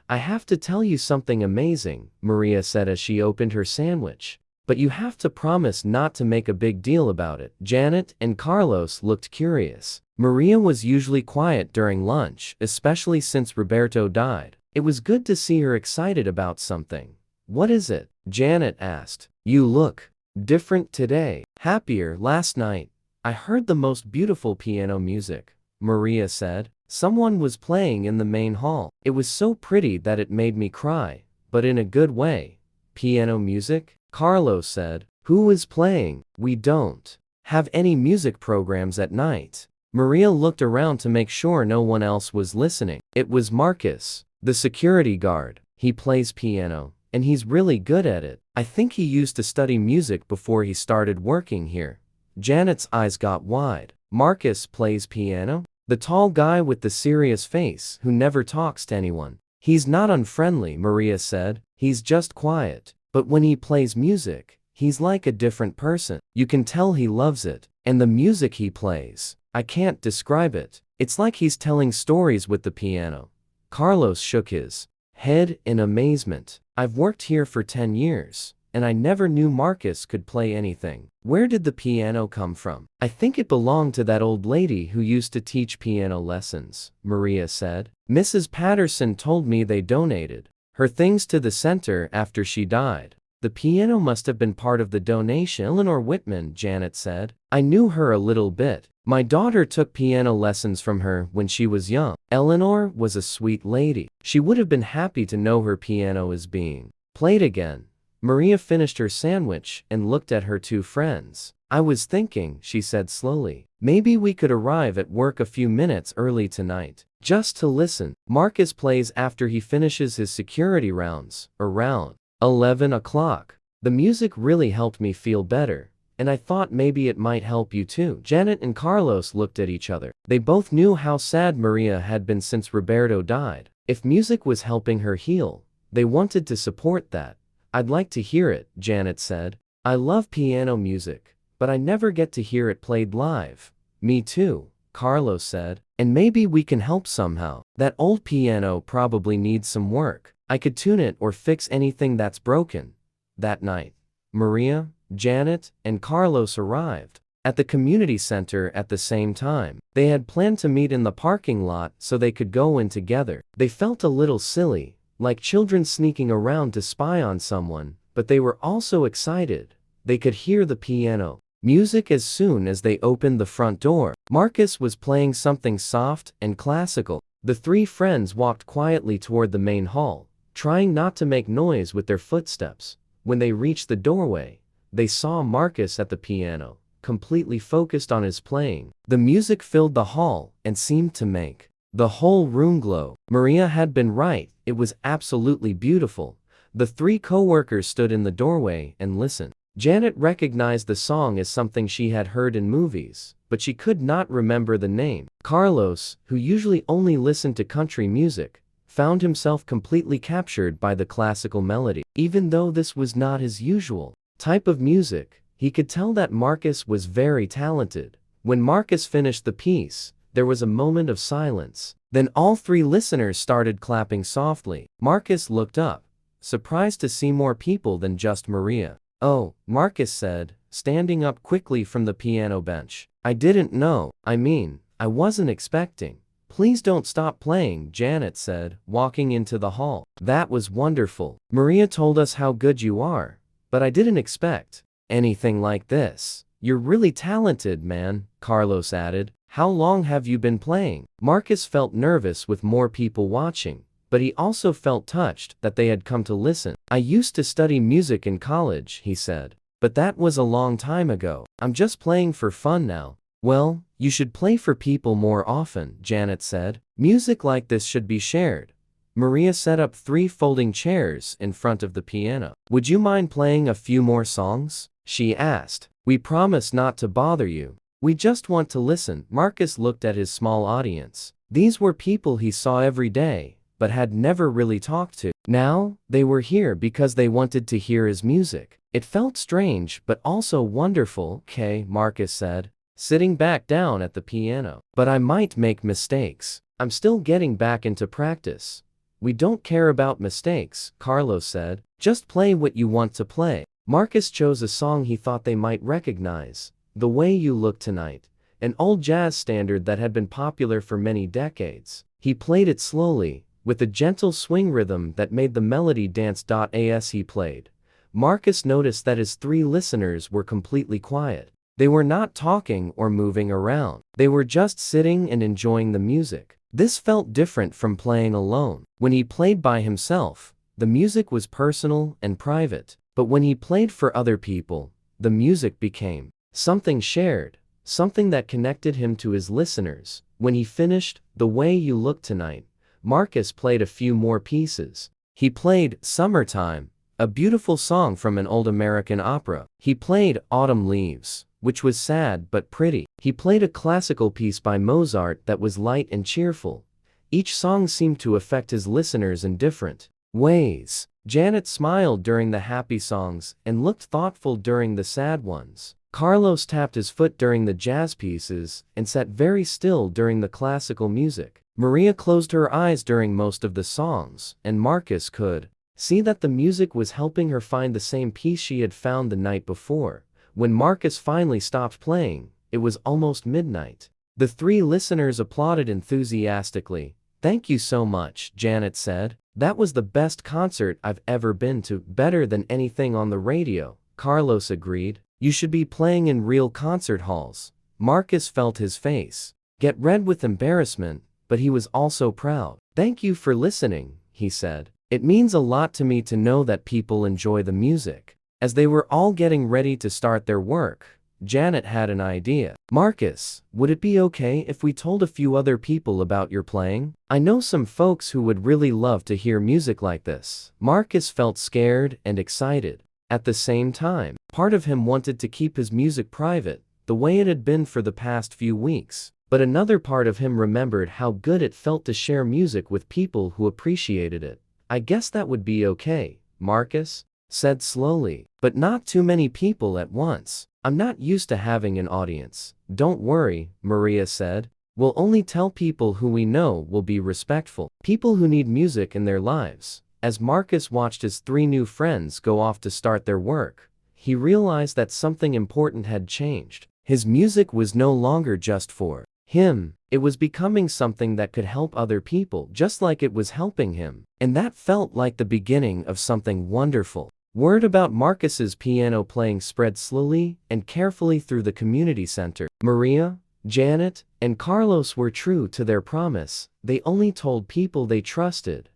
I have to tell you something amazing, Maria said as she opened her sandwich. But you have to promise not to make a big deal about it. Janet and Carlos looked curious. Maria was usually quiet during lunch, especially since Roberto died. It was good to see her excited about something. What is it? Janet asked. You look different today. Happier. Last night, I heard the most beautiful piano music, Maria said. Someone was playing in the main hall. It was so pretty that it made me cry, but in a good way. Piano music? Carlos said. Who is playing? We don't have any music programs at night. Maria looked around to make sure no one else was listening. It was Marcus, the security guard. He plays piano, and he's really good at it. I think he used to study music before he started working here. Janet's eyes got wide. Marcus plays piano? The tall guy with the serious face who never talks to anyone. He's not unfriendly, Maria said. He's just quiet. But when he plays music, he's like a different person. You can tell he loves it. And the music he plays, I can't describe it. It's like he's telling stories with the piano. Carlos shook his head in amazement. I've worked here for 10 years, and I never knew Marcus could play anything. Where did the piano come from? I think it belonged to that old lady who used to teach piano lessons, Maria said. Mrs. Patterson told me they donated her things to the center after she died. The piano must have been part of the donation. Eleanor Whitman, Janet said. I knew her a little bit. My daughter took piano lessons from her when she was young. Eleanor was a sweet lady. She would have been happy to know her piano is being played again. Maria finished her sandwich and looked at her 2 friends. I was thinking, she said slowly, maybe we could arrive at work a few minutes early tonight, just to listen. Marcus plays after he finishes his security rounds, around 11 o'clock. The music really helped me feel better, and I thought maybe it might help you too. Janet and Carlos looked at each other. They both knew how sad Maria had been since Roberto died. If music was helping her heal, they wanted to support that. I'd like to hear it, Janet said. I love piano music, but I never get to hear it played live. Me too, Carlos said. And maybe we can help somehow. That old piano probably needs some work. I could tune it or fix anything that's broken. That night, Maria, Janet, and Carlos arrived at the community center at the same time. They had planned to meet in the parking lot so they could go in together. They felt a little silly, like children sneaking around to spy on someone, but they were also excited. They could hear the piano music as soon as they opened the front door. Marcus was playing something soft and classical. The three friends walked quietly toward the main hall, trying not to make noise with their footsteps. When they reached the doorway, they saw Marcus at the piano, completely focused on his playing. The music filled the hall and seemed to make the whole room glow. Maria had been right, it was absolutely beautiful. The three co-workers stood in the doorway and listened. Janet recognized the song as something she had heard in movies, but she could not remember the name. Carlos, who usually only listened to country music, found himself completely captured by the classical melody. Even though this was not his usual type of music, he could tell that Marcus was very talented. When Marcus finished the piece, there was a moment of silence. Then all three listeners started clapping softly. Marcus looked up, surprised to see more people than just Maria. "Oh," Marcus said, standing up quickly from the piano bench. "I didn't know. I wasn't expecting." "Please don't stop playing," Janet said, walking into the hall. "That was wonderful. Maria told us how good you are, but I didn't expect anything like this. You're really talented, man," Carlos added. "How long have you been playing?" Marcus felt nervous with more people watching, but he also felt touched that they had come to listen. "I used to study music in college," he said, "but that was a long time ago. I'm just playing for fun now." "Well, you should play for people more often," Janet said. "Music like this should be shared." Maria set up 3 folding chairs in front of the piano. "Would you mind playing a few more songs?" she asked. "We promise not to bother you. We just want to listen." Marcus looked at his small audience. These were people he saw every day, but had never really talked to. Now, they were here because they wanted to hear his music. It felt strange but also wonderful. "Okay," Marcus said, sitting back down at the piano. "But I might make mistakes. I'm still getting back into practice." "We don't care about mistakes," Carlos said. "Just play what you want to play." Marcus chose a song he thought they might recognize, "The Way You Look Tonight," an old jazz standard that had been popular for many decades. He played it slowly, with a gentle swing rhythm that made the melody dance. As he played, Marcus noticed that his 3 listeners were completely quiet. They were not talking or moving around. They were just sitting and enjoying the music. This felt different from playing alone. When he played by himself, the music was personal and private. But when he played for other people, the music became something shared, something that connected him to his listeners. When he finished "The Way You Look Tonight," Marcus played a few more pieces. He played "Summertime," a beautiful song from an old American opera. He played "Autumn Leaves," which was sad but pretty. He played a classical piece by Mozart that was light and cheerful. Each song seemed to affect his listeners in different ways. Janet smiled during the happy songs and looked thoughtful during the sad ones. Carlos tapped his foot during the jazz pieces and sat very still during the classical music. Maria closed her eyes during most of the songs, and Marcus could see that the music was helping her find the same peace she had found the night before. When Marcus finally stopped playing, it was almost midnight. The 3 listeners applauded enthusiastically. "Thank you so much," Janet said. "That was the best concert I've ever been to." "Better than anything on the radio," Carlos agreed. "You should be playing in real concert halls." Marcus felt his face get red with embarrassment, but he was also proud. "Thank you for listening," he said. "It means a lot to me to know that people enjoy the music." As they were all getting ready to start their work, Janet had an idea. "Marcus, would it be okay if we told a few other people about your playing? I know some folks who would really love to hear music like this." Marcus felt scared and excited. At the same time, part of him wanted to keep his music private, the way it had been for the past few weeks. But another part of him remembered how good it felt to share music with people who appreciated it. "I guess that would be okay, Marcus." said slowly. But not too many people at once. I'm not used to having an audience. Don't worry, Maria said. We'll only tell people who we know will be respectful. People who need music in their lives. As Marcus watched his 3 new friends go off to start their work, he realized that something important had changed. His music was no longer just for him. It was becoming something that could help other people just like it was helping him. And that felt like the beginning of something wonderful. Word about Marcus's piano playing spread slowly and carefully through the community center. Maria, Janet, and Carlos were true to their promise. They only told people they trusted.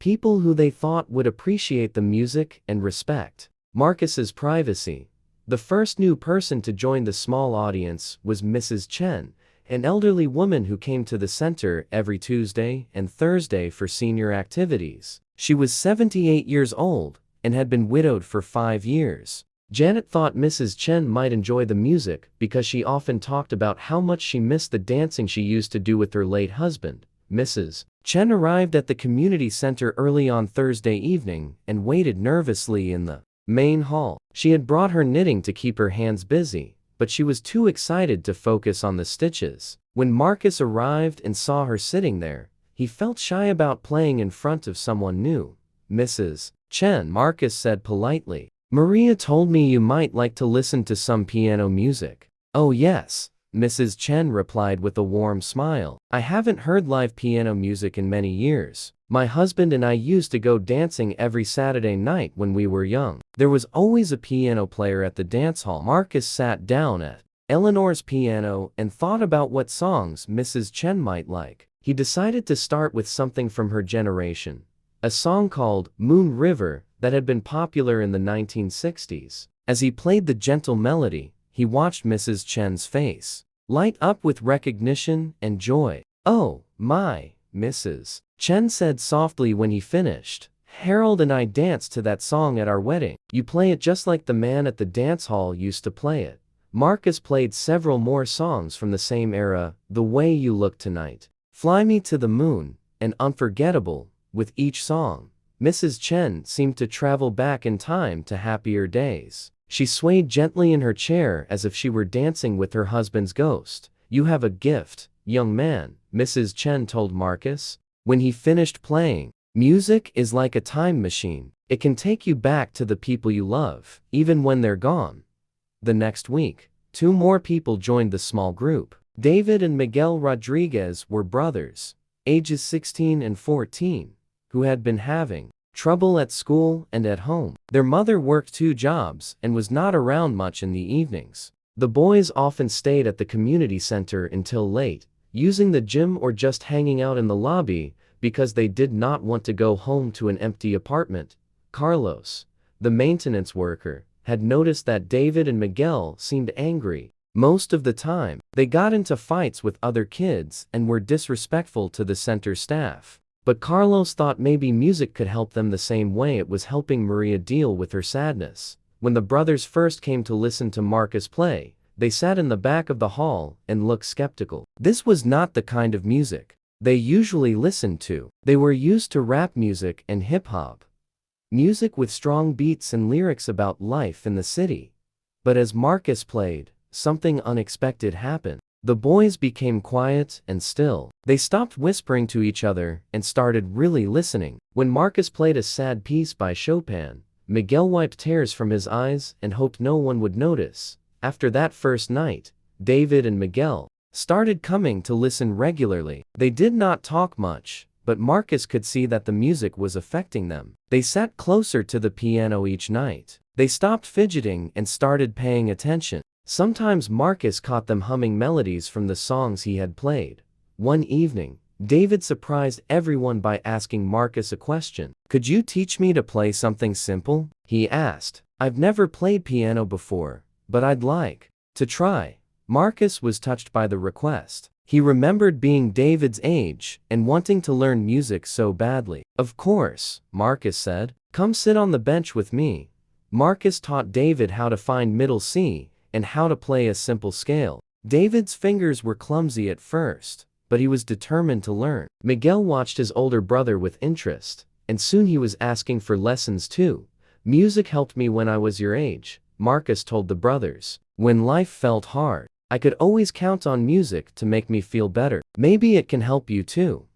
People who they thought would appreciate the music and respect Marcus's privacy. The first new person to join the small audience was Mrs. Chen, an elderly woman who came to the center every Tuesday and Thursday for senior activities. She was 78 years old and had been widowed for 5 years. Janet thought Mrs. Chen might enjoy the music because she often talked about how much she missed the dancing she used to do with her late husband. Mrs. Chen arrived at the community center early on Thursday evening and waited nervously in the main hall. She had brought her knitting to keep her hands busy, but she was too excited to focus on the stitches. When Marcus arrived and saw her sitting there, he felt shy about playing in front of someone new. Mrs. Chen, Marcus said politely. Maria told me you might like to listen to some piano music. Oh yes, Mrs. Chen replied with a warm smile. I haven't heard live piano music in many years. My husband and I used to go dancing every Saturday night when we were young. There was always a piano player at the dance hall. Marcus sat down at Eleanor's piano and thought about what songs Mrs. Chen might like. He decided to start with something from her generation, a song called Moon River that had been popular in the 1960s. As he played the gentle melody, he watched Mrs. Chen's face light up with recognition and joy. Oh, my, Mrs. Chen said softly when he finished. Harold and I danced to that song at our wedding. You play it just like the man at the dance hall used to play it. Marcus played several more songs from the same era, The Way You Look Tonight, Fly Me to the Moon, and Unforgettable. With each song, Mrs. Chen seemed to travel back in time to happier days. She swayed gently in her chair as if she were dancing with her husband's ghost. You have a gift, young man, Mrs. Chen told Marcus. When he finished playing, music is like a time machine. It can take you back to the people you love, even when they're gone. The next week, 2 more people joined the small group. David and Miguel Rodriguez were brothers, ages 16 and 14, who had been having trouble at school and at home. Their mother worked 2 jobs and was not around much in the evenings. The boys often stayed at the community center until late, using the gym or just hanging out in the lobby because they did not want to go home to an empty apartment. Carlos, the maintenance worker, had noticed that David and Miguel seemed angry most of the time. They got into fights with other kids and were disrespectful to the center staff. But Carlos thought maybe music could help them the same way it was helping Maria deal with her sadness. When the brothers first came to listen to Marcus play, they sat in the back of the hall and looked skeptical. This was not the kind of music they usually listened to. They were used to rap music and hip-hop, music with strong beats and lyrics about life in the city. But as Marcus played, something unexpected happened. The boys became quiet and still. They stopped whispering to each other and started really listening. When Marcus played a sad piece by Chopin, Miguel wiped tears from his eyes and hoped no one would notice. After that first night, David and Miguel started coming to listen regularly. They did not talk much, but Marcus could see that the music was affecting them. They sat closer to the piano each night. They stopped fidgeting and started paying attention. Sometimes Marcus caught them humming melodies from the songs he had played. One evening, David surprised everyone by asking Marcus a question. Could you teach me to play something simple? He asked. I've never played piano before, but I'd like to try. Marcus was touched by the request. He remembered being David's age and wanting to learn music so badly. Of course, Marcus said. Come sit on the bench with me. Marcus taught David how to find middle C and how to play a simple scale. David's fingers were clumsy at first, but he was determined to learn. Miguel watched his older brother with interest, and soon he was asking for lessons too. Music helped me when I was your age, Marcus told the brothers. When life felt hard, I could always count on music to make me feel better. Maybe it can help you too.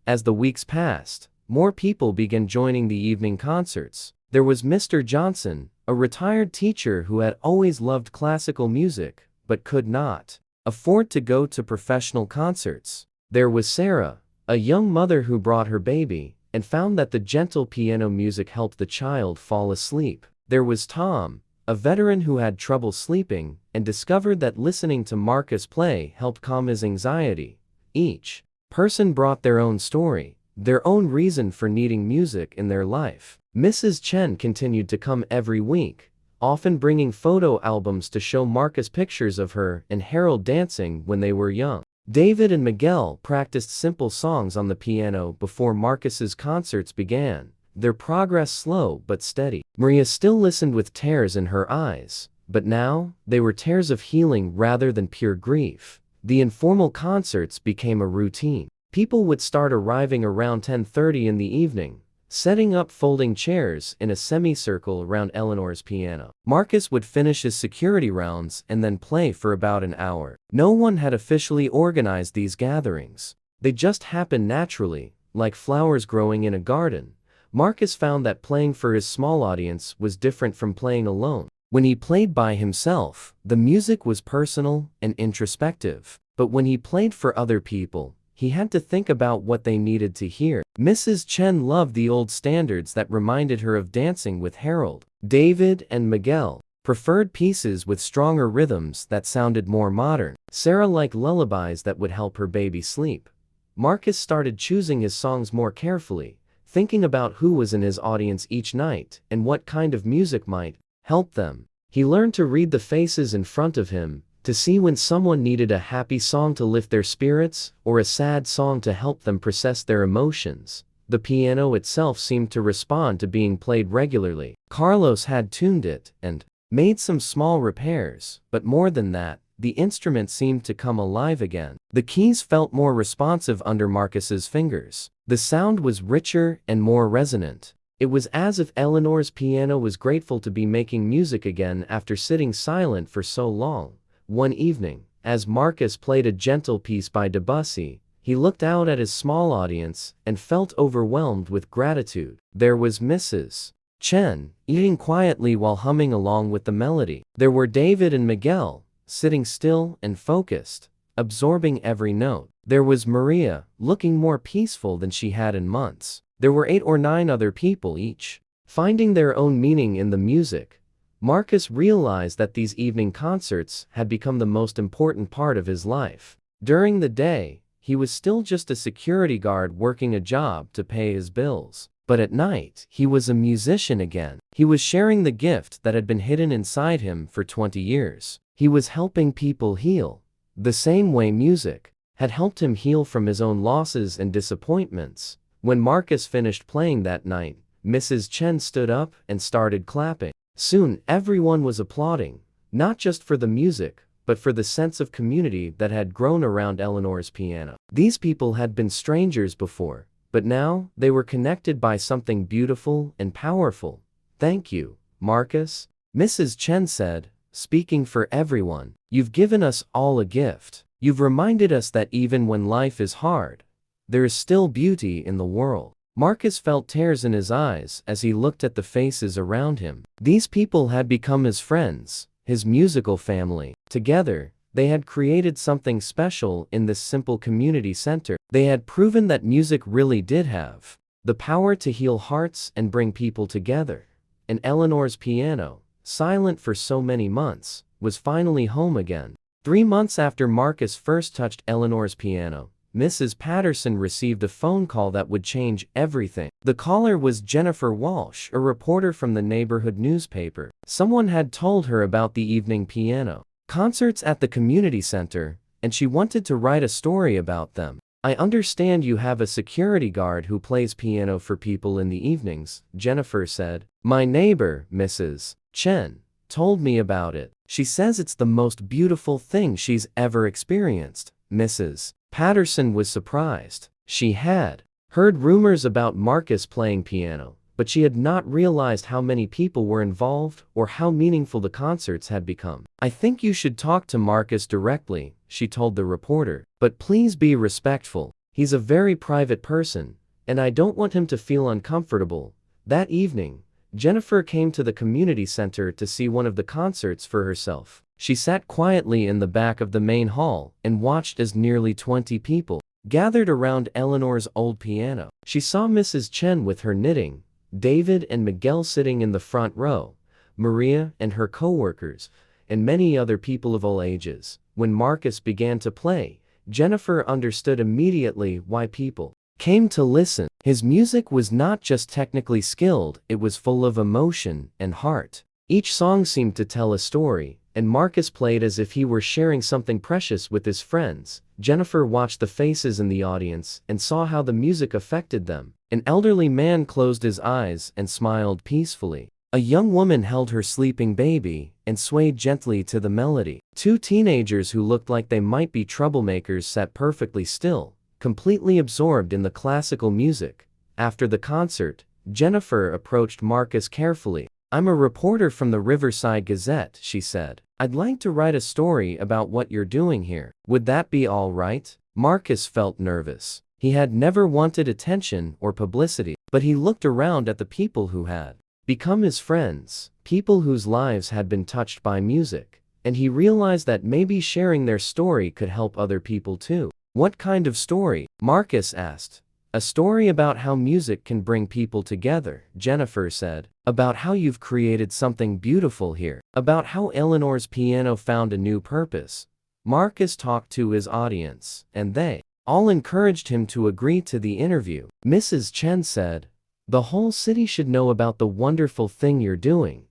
As the weeks passed, more people began joining the evening concerts. There was Mr. Johnson, a retired teacher who had always loved classical music, but could not afford to go to professional concerts. There was Sarah, a young mother who brought her baby, and found that the gentle piano music helped the child fall asleep. There was Tom, a veteran who had trouble sleeping, and discovered that listening to Marcus play helped calm his anxiety. Each person brought their own story, their own reason for needing music in their life. Mrs. Chen continued to come every week, often bringing photo albums to show Marcus pictures of her and Harold dancing when they were young. David and Miguel practiced simple songs on the piano before Marcus's concerts began, their progress slow but steady. Maria still listened with tears in her eyes, but now, they were tears of healing rather than pure grief. The informal concerts became a routine. People would start arriving around 10:30 in the evening, setting up folding chairs in a semicircle around Eleanor's piano. Marcus would finish his security rounds and then play for about an hour. No one had officially organized these gatherings. They just happened naturally, like flowers growing in a garden. Marcus found that playing for his small audience was different from playing alone. When he played by himself, the music was personal and introspective. But when he played for other people, he had to think about what they needed to hear. Mrs. Chen loved the old standards that reminded her of dancing with Harold. David and Miguel preferred pieces with stronger rhythms that sounded more modern. Sarah liked lullabies that would help her baby sleep. Marcus started choosing his songs more carefully, thinking about who was in his audience each night and what kind of music might help them. He learned to read the faces in front of him, to see when someone needed a happy song to lift their spirits or a sad song to help them process their emotions. The piano itself seemed to respond to being played regularly. Carlos had tuned it and made some small repairs, but more than that, the instrument seemed to come alive again. The keys felt more responsive under Marcus's fingers. The sound was richer and more resonant. It was as if Eleanor's piano was grateful to be making music again after sitting silent for so long. One evening, as Marcus played a gentle piece by Debussy, he looked out at his small audience and felt overwhelmed with gratitude. There was Mrs. Chen, eating quietly while humming along with the melody. There were David and Miguel, sitting still and focused, absorbing every note. There was Maria, looking more peaceful than she had in months. There were 8 or 9 other people each, finding their own meaning in the music. Marcus realized that these evening concerts had become the most important part of his life. During the day, he was still just a security guard working a job to pay his bills. But at night, he was a musician again. He was sharing the gift that had been hidden inside him for 20 years. He was helping people heal, the same way music had helped him heal from his own losses and disappointments. When Marcus finished playing that night, Mrs. Chen stood up and started clapping. Soon, everyone was applauding, not just for the music, but for the sense of community that had grown around Eleanor's piano. These people had been strangers before, but now they were connected by something beautiful and powerful. "Thank you, Marcus," Mrs. Chen said, speaking for everyone. "You've given us all a gift. You've reminded us that even when life is hard, there is still beauty in the world." Marcus felt tears in his eyes as he looked at the faces around him. These people had become his friends, his musical family. Together, they had created something special in this simple community center. They had proven that music really did have the power to heal hearts and bring people together. And Eleanor's piano, silent for so many months, was finally home again. 3 months after Marcus first touched Eleanor's piano, Mrs. Patterson received a phone call that would change everything. The caller was Jennifer Walsh, a reporter from the neighborhood newspaper. Someone had told her about the evening piano concerts at the community center, and she wanted to write a story about them. "I understand you have a security guard who plays piano for people in the evenings," Jennifer said. "My neighbor, Mrs. Chen, told me about it. She says it's the most beautiful thing she's ever experienced." Mrs. Patterson was surprised. She had heard rumors about Marcus playing piano, but she had not realized how many people were involved or how meaningful the concerts had become. "I think you should talk to Marcus directly," she told the reporter, "but please be respectful. He's a very private person, and I don't want him to feel uncomfortable." That evening, Jennifer came to the community center to see one of the concerts for herself. She sat quietly in the back of the main hall and watched as nearly 20 people gathered around Eleanor's old piano. She saw Mrs. Chen with her knitting, David and Miguel sitting in the front row, Maria and her co-workers, and many other people of all ages. When Marcus began to play, Jennifer understood immediately why people came to listen. His music was not just technically skilled, it was full of emotion and heart. Each song seemed to tell a story, and Marcus played as if he were sharing something precious with his friends. Jennifer watched the faces in the audience and saw how the music affected them. An elderly man closed his eyes and smiled peacefully. A young woman held her sleeping baby and swayed gently to the melody. Two teenagers who looked like they might be troublemakers sat perfectly still, completely absorbed in the classical music. After the concert, Jennifer approached Marcus carefully. "I'm a reporter from the Riverside Gazette," she said. "I'd like to write a story about what you're doing here. Would that be all right?" Marcus felt nervous. He had never wanted attention or publicity, but he looked around at the people who had become his friends, people whose lives had been touched by music, and he realized that maybe sharing their story could help other people too. "What kind of story?" Marcus asked. "A story about how music can bring people together," Jennifer said. "About how you've created something beautiful here. About how Eleanor's piano found a new purpose." Marcus talked to his audience, and they all encouraged him to agree to the interview. Mrs. Chen said, "The whole city should know about the wonderful thing you're doing."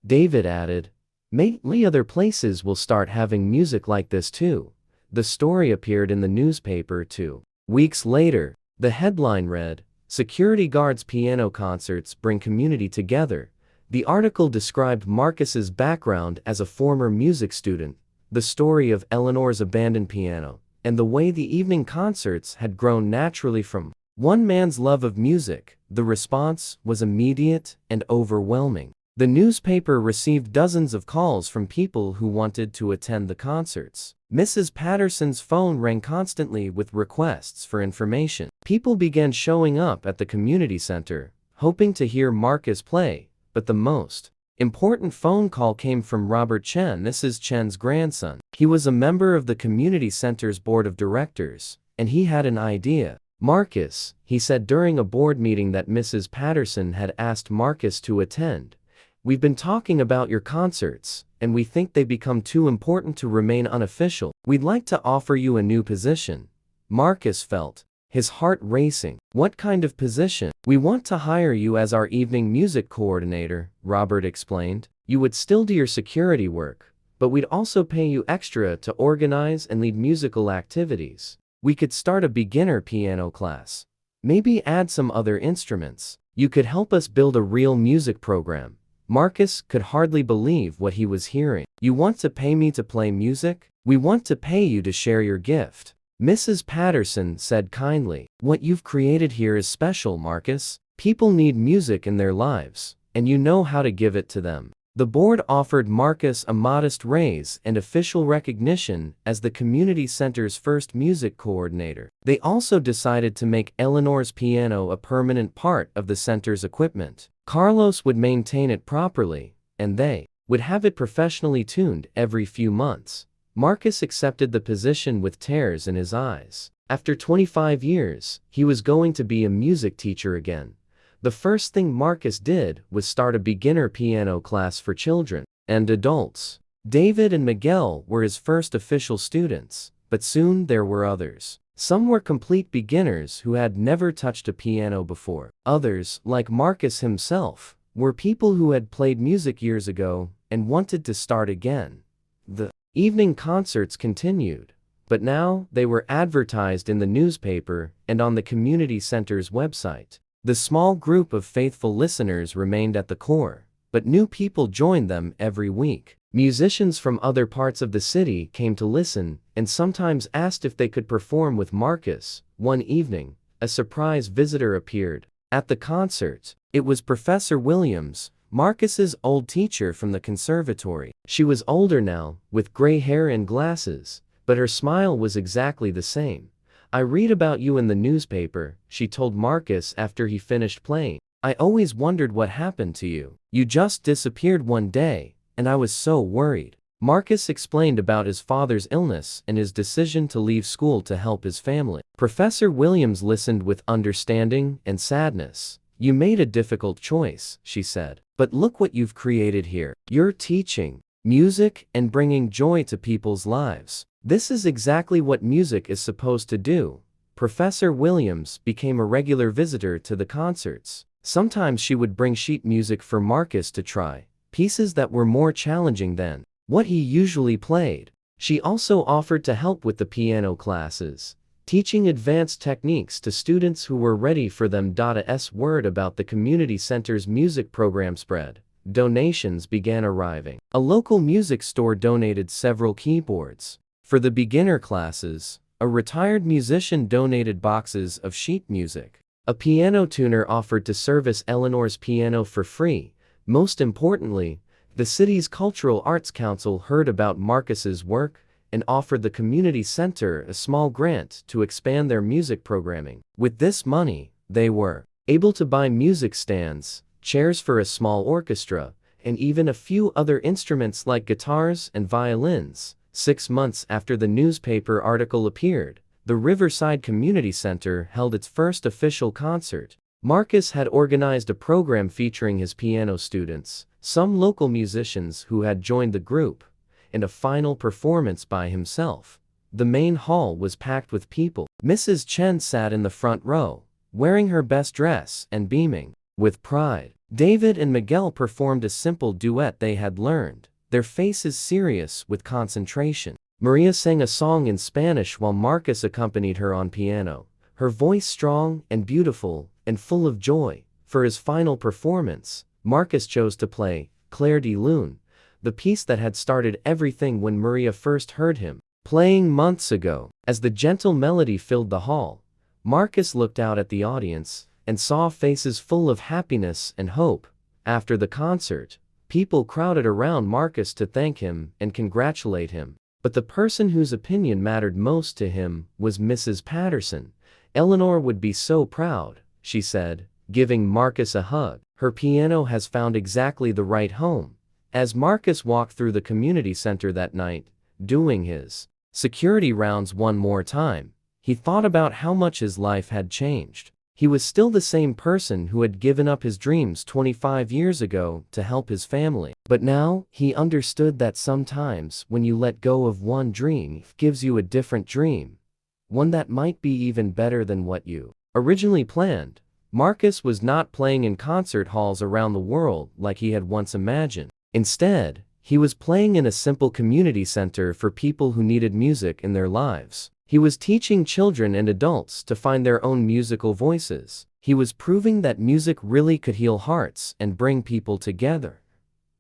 David added, "Maybe other places will start having music like this too." The story appeared in the newspaper 2 weeks later. The headline read, "Security Guards Piano Concerts Bring Community Together." The article described Marcus's background as a former music student, the story of Eleanor's abandoned piano, and the way the evening concerts had grown naturally from one man's love of music. The response was immediate and overwhelming. The newspaper received dozens of calls from people who wanted to attend the concerts. Mrs. Patterson's phone rang constantly with requests for information. People began showing up at the community center, hoping to hear Marcus play, but the most important phone call came from Robert Chen, Mrs. Chen's grandson. He was a member of the community center's board of directors, and he had an idea. "Marcus," he said during a board meeting that Mrs. Patterson had asked Marcus to attend, "we've been talking about your concerts, and we think they become too important to remain unofficial. We'd like to offer you a new position." Marcus felt his heart racing. "What kind of position?" "We want to hire you as our evening music coordinator," Robert explained. "You would still do your security work, but we'd also pay you extra to organize and lead musical activities. We could start a beginner piano class. Maybe add some other instruments. You could help us build a real music program." Marcus could hardly believe what he was hearing. "You want to pay me to play music? We want to pay you to share your gift." Mrs. Patterson said kindly, "What you've created here is special, Marcus. People need music in their lives, and you know how to give it to them." The board offered Marcus a modest raise and official recognition as the community center's first music coordinator. They also decided to make Eleanor's piano a permanent part of the center's equipment. Carlos would maintain it properly, and they would have it professionally tuned every few months. Marcus accepted the position with tears in his eyes. After 25 years, he was going to be a music teacher again. The first thing Marcus did was start a beginner piano class for children and adults. David and Miguel were his first official students, but soon there were others. Some were complete beginners who had never touched a piano before. Others, like Marcus himself, were people who had played music years ago and wanted to start again. The evening concerts continued, but now they were advertised in the newspaper and on the community center's website. The small group of faithful listeners remained at the core, but new people joined them every week. Musicians from other parts of the city came to listen and sometimes asked if they could perform with Marcus. One evening, a surprise visitor appeared. At the concert, it was Professor Williams, Marcus's old teacher from the conservatory. She was older now, with gray hair and glasses, but her smile was exactly the same. "I read about you in the newspaper," she told Marcus after he finished playing. "I always wondered what happened to you. You just disappeared one day, and I was so worried." Marcus explained about his father's illness and his decision to leave school to help his family. Professor Williams listened with understanding and sadness. "You made a difficult choice," she said, "but look what you've created here. You're teaching music and bringing joy to people's lives. This is exactly what music is supposed to do." Professor Williams became a regular visitor to the concerts. Sometimes she would bring sheet music for Marcus to try, pieces that were more challenging than what he usually played. She also offered to help with the piano classes, teaching advanced techniques to students who were ready for them. As word about the community center's music program spread, donations began arriving. A local music store donated several keyboards. For the beginner classes, a retired musician donated boxes of sheet music. A piano tuner offered to service Eleanor's piano for free. Most importantly, the city's Cultural Arts Council heard about Marcus's work and offered the community center a small grant to expand their music programming. With this money, they were able to buy music stands, chairs for a small orchestra, and even a few other instruments like guitars and violins. 6 months after the newspaper article appeared, the Riverside Community Center held its first official concert. Marcus had organized a program featuring his piano students, some local musicians who had joined the group, and a final performance by himself. The main hall was packed with people. Mrs. Chen sat in the front row, wearing her best dress and beaming with pride. David and Miguel performed a simple duet they had learned, their faces serious with concentration. Maria sang a song in Spanish while Marcus accompanied her on piano, her voice strong and beautiful and full of joy. For his final performance, Marcus chose to play Clair de Lune, the piece that had started everything when Maria first heard him playing months ago. As the gentle melody filled the hall, Marcus looked out at the audience and saw faces full of happiness and hope. After the concert, people crowded around Marcus to thank him and congratulate him. But the person whose opinion mattered most to him was Mrs. Patterson. "Eleanor would be so proud," she said, giving Marcus a hug. "Her piano has found exactly the right home." As Marcus walked through the community center that night, doing his security rounds one more time, he thought about how much his life had changed. He was still the same person who had given up his dreams 25 years ago to help his family. But now, he understood that sometimes when you let go of one dream, it gives you a different dream, one that might be even better than what you originally planned. Marcus was not playing in concert halls around the world like he had once imagined. Instead, he was playing in a simple community center for people who needed music in their lives. He was teaching children and adults to find their own musical voices. He was proving that music really could heal hearts and bring people together.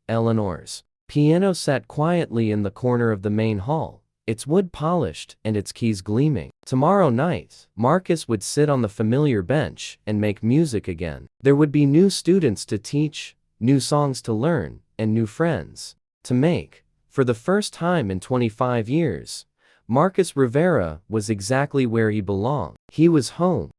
Eleanor's piano sat quietly in the corner of the main hall, its wood polished and its keys gleaming. Tomorrow night, Marcus would sit on the familiar bench and make music again. There would be new students to teach, new songs to learn, and new friends to make. For the first time in 25 years, Marcus Rivera was exactly where he belonged. He was home.